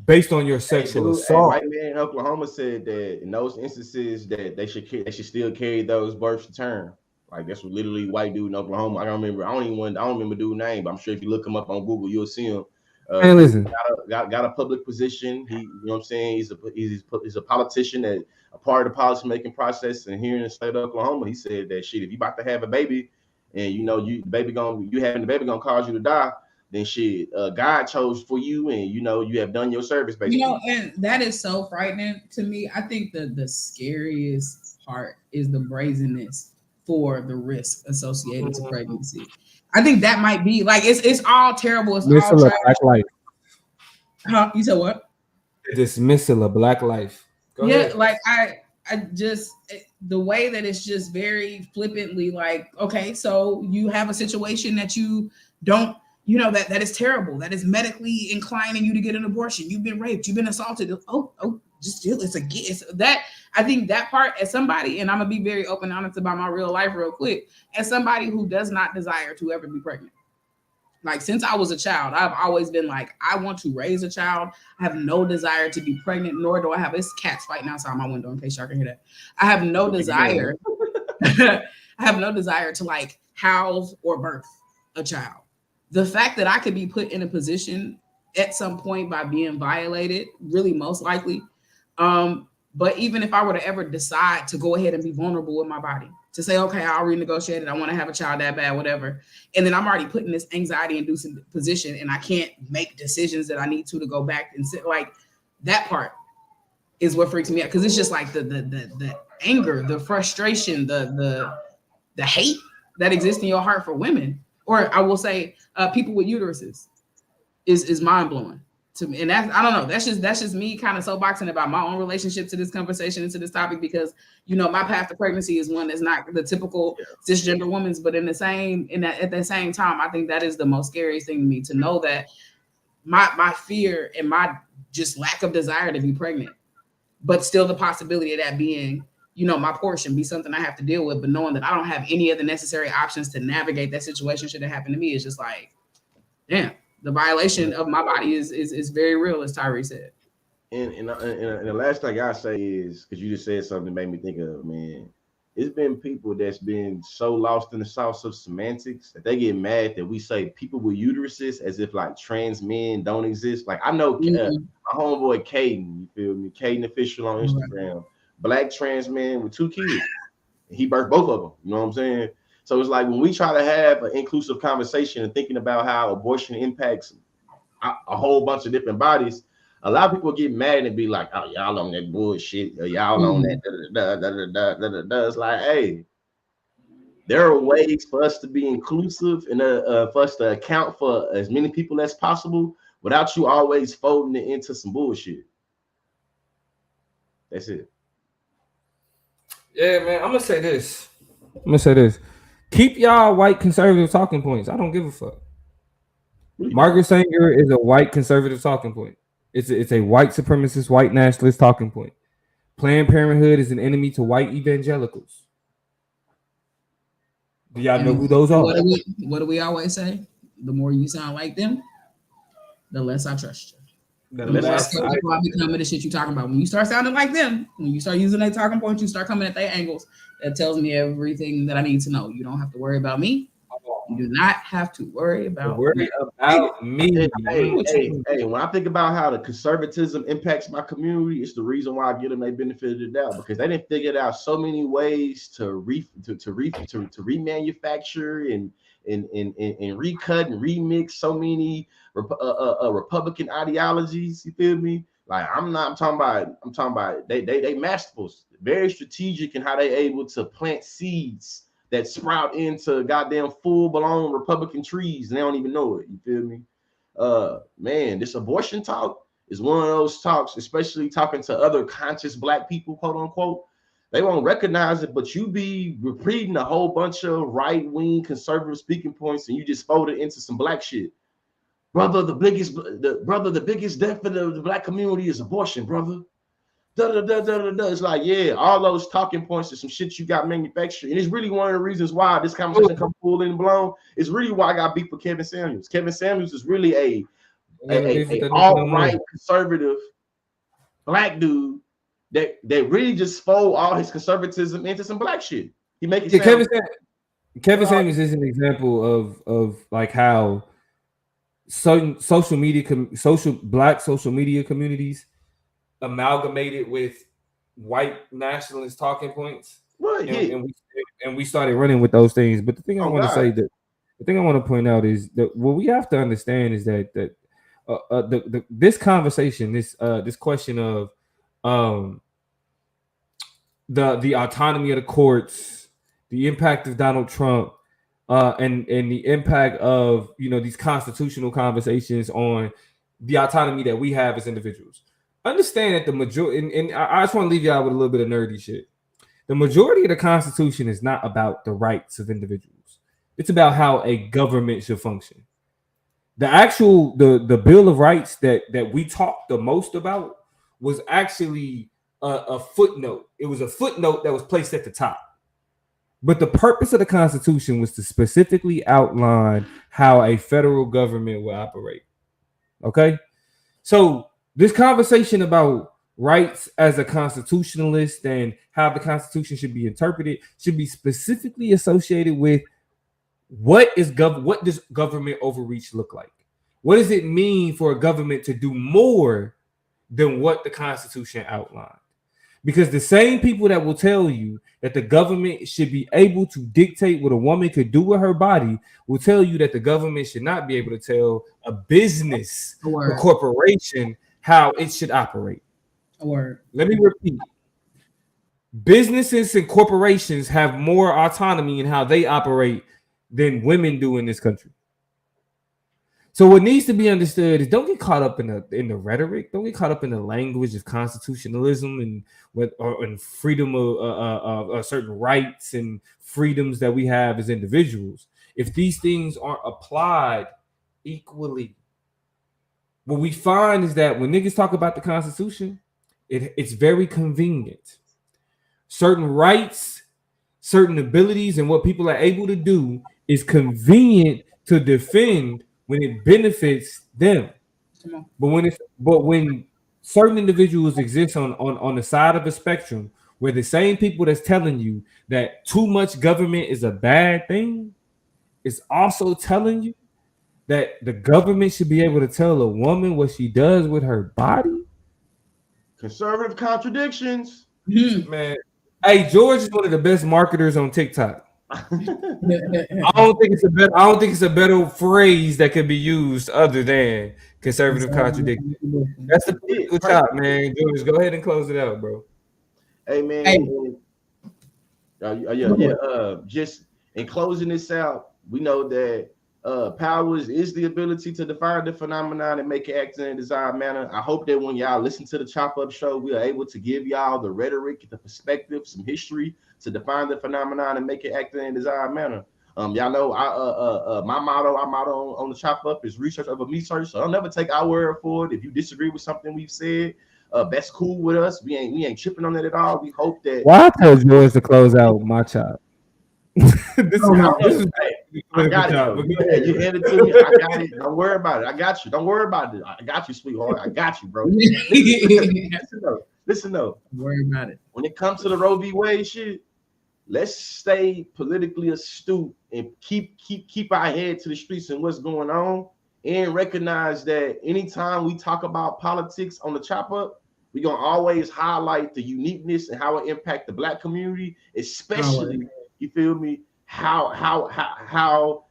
based on your sexual assault? A white man in Oklahoma said that in those instances that they should still carry those births to term. Like, that's what literally white dude in Oklahoma. I don't remember dude's name, but I'm sure if you look him up on Google, you'll see him. Hey, listen, got a public position. He, you know what I'm saying? He's a politician, that a part of the policy making process. And here in the state of Oklahoma, he said that shit, if you about to have a baby, and you having the baby gonna cause you to die, then shit, God chose for you, and you have done your service, basically. And that is so frightening to me. I think the scariest part is the brazenness for the risk associated to pregnancy. I think that might be like it's all terrible. It's all Dismissal of trash. black life. Huh? You said what? Dismissal of black life. Go Yeah, ahead. like I just the way that it's just very flippantly like, okay, so you have a situation that you don't, that is terrible, that is medically inclining you to get an abortion. You've been raped, you've been assaulted. Just still, it's that. I think that part, as somebody, and I'm gonna be very open and honest about my real life real quick, as somebody who does not desire to ever be pregnant. Like since I was a child, I've always been like, I want to raise a child. I have no desire to be pregnant, nor do I have, it's cats fighting outside my window in case y'all can hear that. I have no desire. I have no desire to like house or birth a child. The fact that I could be put in a position at some point by being violated, really most likely. But even if I were to ever decide to go ahead and be vulnerable with my body, to say, okay, I'll renegotiate it, I want to have a child that bad, whatever. And then I'm already put in this anxiety-inducing position and I can't make decisions that I need to go back and sit. Like that part is what freaks me out. Cause it's just like the anger, the frustration, the hate that exists in your heart for women, or I will say people with uteruses is mind-blowing to me. And that's, I don't know, that's just me kind of soapboxing about my own relationship to this conversation and to this topic, because my path to pregnancy is one that's not the typical cisgender woman's, but at the same time, I think that is the most scariest thing to me, to know that my fear and my just lack of desire to be pregnant, but still the possibility of that being, my portion, be something I have to deal with, but knowing that I don't have any of the necessary options to navigate that situation should it happen to me, is just like, damn. The violation of my body is very real, as Tyree said. And the last thing I say is, because you just said something that made me think of, man, it's been people that's been so lost in the sauce of semantics that they get mad that we say people with uteruses as if like trans men don't exist. Like I know my homeboy Caden, you feel me? Caden Official on Instagram, black trans man with 2 kids. He birthed both of them. You know what I'm saying? So it's like when we try to have an inclusive conversation and thinking about how abortion impacts a whole bunch of different bodies, a lot of people get mad and be like, "Oh, y'all on that bullshit, or y'all on that." It's like, hey, there are ways for us to be inclusive and for us to account for as many people as possible without you always folding it into some bullshit. That's it. Yeah, man. I'm gonna say this. Keep y'all white conservative talking points. I don't give a fuck. Margaret Sanger is a white conservative talking point. It's a white supremacist, white nationalist talking point. Planned Parenthood is an enemy to white evangelicals. Do y'all know who those are? What do we always say? The more you sound like them, the less I trust you. The less skeptical I become of the shit you talking about. When you start sounding like them, when you start using their talking points, you start coming at their angles, that tells me everything that I need to know. You don't have to worry about me. You do not have to worry about me. Hey, when I think about how the conservatism impacts my community, it's the reason why I get them they benefit of the doubt, because they didn't figure out so many ways to remanufacture and recut and remix so many Republican ideologies. You feel me? Like I'm talking about they masterful, very strategic in how they able to plant seeds that sprout into goddamn full-blown Republican trees and they don't even know it. You feel me? Man, this abortion talk is one of those talks, especially talking to other conscious black people, quote unquote. They won't recognize it, but you be repeating a whole bunch of right-wing conservative speaking points and you just fold it into some black shit. Brother, the biggest death in the black community is abortion, brother. It's like, yeah, all those talking points are some shit you got manufactured. And it's really one of the reasons why this conversation come full and blown. It's really why I got beef with Kevin Samuels. Kevin Samuels is really a alt-right conservative black dude that really just fold all his conservatism into some black shit. He make it sound Kevin Samuels is an example of like how certain black social media communities amalgamated with white nationalist talking points, and we started running with those things. But the thing I want to say that the thing I want to point out is that what we have to understand is that this conversation, this question of um, the autonomy of the courts, the impact of Donald Trump, and the impact of these constitutional conversations on the autonomy that we have as individuals. Understand that the majority, and I just want to leave y'all with a little bit of nerdy shit. The majority of the Constitution is not about the rights of individuals. It's about how a government should function. The actual the Bill of Rights that we talked the most about was actually a footnote. It was a footnote that was placed at the top. But the purpose of the Constitution was to specifically outline how a federal government will operate. Okay? So this conversation about rights as a constitutionalist and how the Constitution should be interpreted should be specifically associated with what does government overreach look like? What does it mean for a government to do more than what the Constitution outlined? Because the same people that will tell you that the government should be able to dictate what a woman could do with her body will tell you that the government should not be able to tell a business or corporation how it should operate. Let me repeat. Businesses and corporations have more autonomy in how they operate than women do in this country. So what needs to be understood is don't get caught up in the rhetoric. Don't get caught up in the language of constitutionalism and freedom of certain rights and freedoms that we have as individuals. If these things aren't applied equally, what we find is that when niggas talk about the Constitution, it's very convenient. Certain rights, certain abilities, and what people are able to do is convenient to defend when it benefits them. But when certain individuals exist on the side of a spectrum where the same people that's telling you that too much government is a bad thing is also telling you that the government should be able to tell a woman what she does with her body. Conservative contradictions. Man, hey, George is one of the best marketers on TikTok. I don't think it's a better phrase that could be used other than conservative contradiction. That's the political chop, man. George, go ahead and close it out, bro. Hey, man. Just in closing this out, we know that powers is the ability to define the phenomenon and make it act in a desired manner. I hope that when y'all listen to the Chop Up Show, we are able to give y'all the rhetoric, the perspective, some history to define the phenomenon and make it act in a desired manner. Y'all know my motto on the Chop Up is research over me search. So I'll never take our word for it. If you disagree with something we've said, that's cool with us. We ain't tripping on that at all. We hope that. Why I tell George to close out my chop? I got it. You hand it to me. I got it. Don't worry about it. I got you. Don't worry about it. I got you, sweetheart. I got you, bro. Listen though. Don't worry about it. When it comes to the Roe v. Wade shit, let's stay politically astute and keep our head to the streets and what's going on, and recognize that anytime we talk about politics on the Chop Up, we're gonna always highlight the uniqueness and how it impacts the Black community, especially. You feel me? How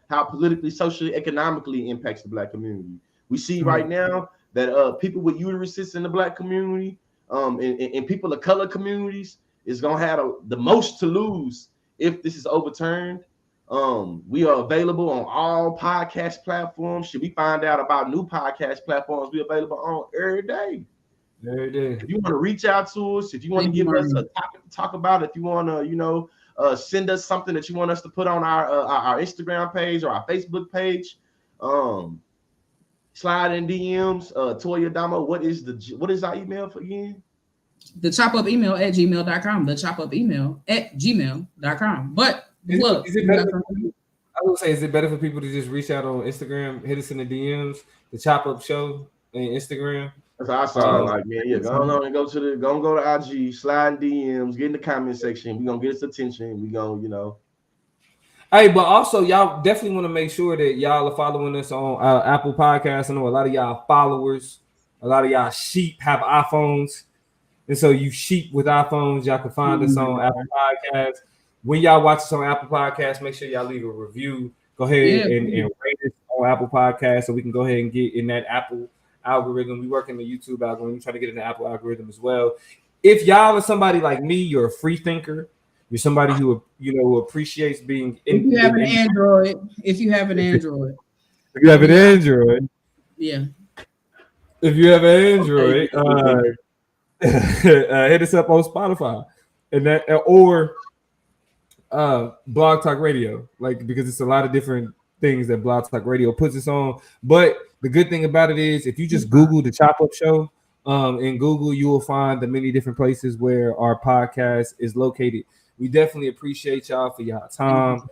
politically, socially, economically impacts the Black community. We see right now that people with uteruses in the Black community, and people of color communities is gonna have the most to lose if this is overturned. We are available on all podcast platforms. Should we find out about new podcast platforms, we're available on every day. If you want to reach out to us, if you want to give us a topic to talk about, if you want to, send us something that you want us to put on our Instagram page or our Facebook page, slide in DMs. Toya Damo, what is our email for again? The chop up email at gmail.com. The chop up email at gmail.com. But look, is it better I would say, is it better for people to just reach out on Instagram, hit us in the DMs, the Chop Up Show on Instagram? That's how I sound like, man. Yeah, go on and go to IG, slide DMs, get in the comment section. We're gonna get us attention. We gonna, Hey, but also y'all definitely want to make sure that y'all are following us on Apple Podcasts. I know a lot of y'all followers, a lot of y'all sheep have iPhones, and so you sheep with iPhones, y'all can find us on Apple Podcasts. When y'all watch us on Apple Podcasts, make sure y'all leave a review, go ahead Yeah, and rate us on Apple Podcasts so we can go ahead and get in that Apple algorithm. We work in the YouTube algorithm. We try to get in the Apple algorithm as well. If y'all are somebody like me, you're a free thinker. You're somebody who appreciates being. If you have an Android, if you have an Android, yeah. If you have an Android, hit us up on Spotify and that or Blog Talk Radio, like because it's a lot of different things that Blog Talk Radio puts us on. But the good thing about it is, if you just Google the Chop Up Show, in Google, you will find the many different places where our podcast is located. We definitely appreciate y'all for y'all time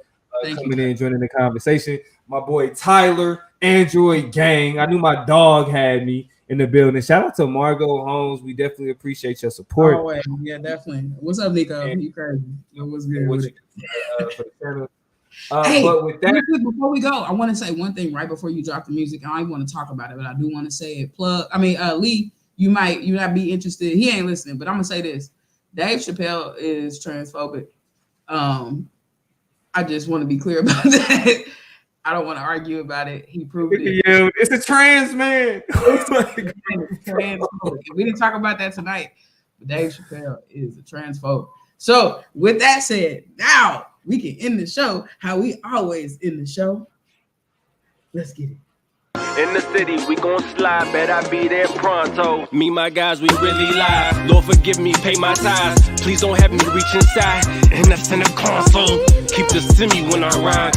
coming in, joining the conversation. My boy Tyler, Android Gang. I knew my dog had me in the building. Shout out to Margot Holmes. We definitely appreciate your support. Oh, yeah, definitely. What's up, Nico? You crazy? What's good? For the channel. Hey, but with that, before we go, I want to say one thing right before you drop the music. I don't want to talk about it, but I do want to say it. Lee, you might be interested. He ain't listening, but I'm gonna say this: Dave Chappelle is transphobic. I just want to be clear about that. I don't want to argue about it. He proved it. Yeah, it's a trans man. We didn't talk about that tonight, but Dave Chappelle is a transphobe. So with that said, now we can end the show how we always end the show. Let's get it. In the city, we gon' slide, bet I be there pronto. Me, my guys, we really live. Lord, forgive me, pay my tithes. Please don't have me reach inside, and that's in the console. Keep the semi when I ride.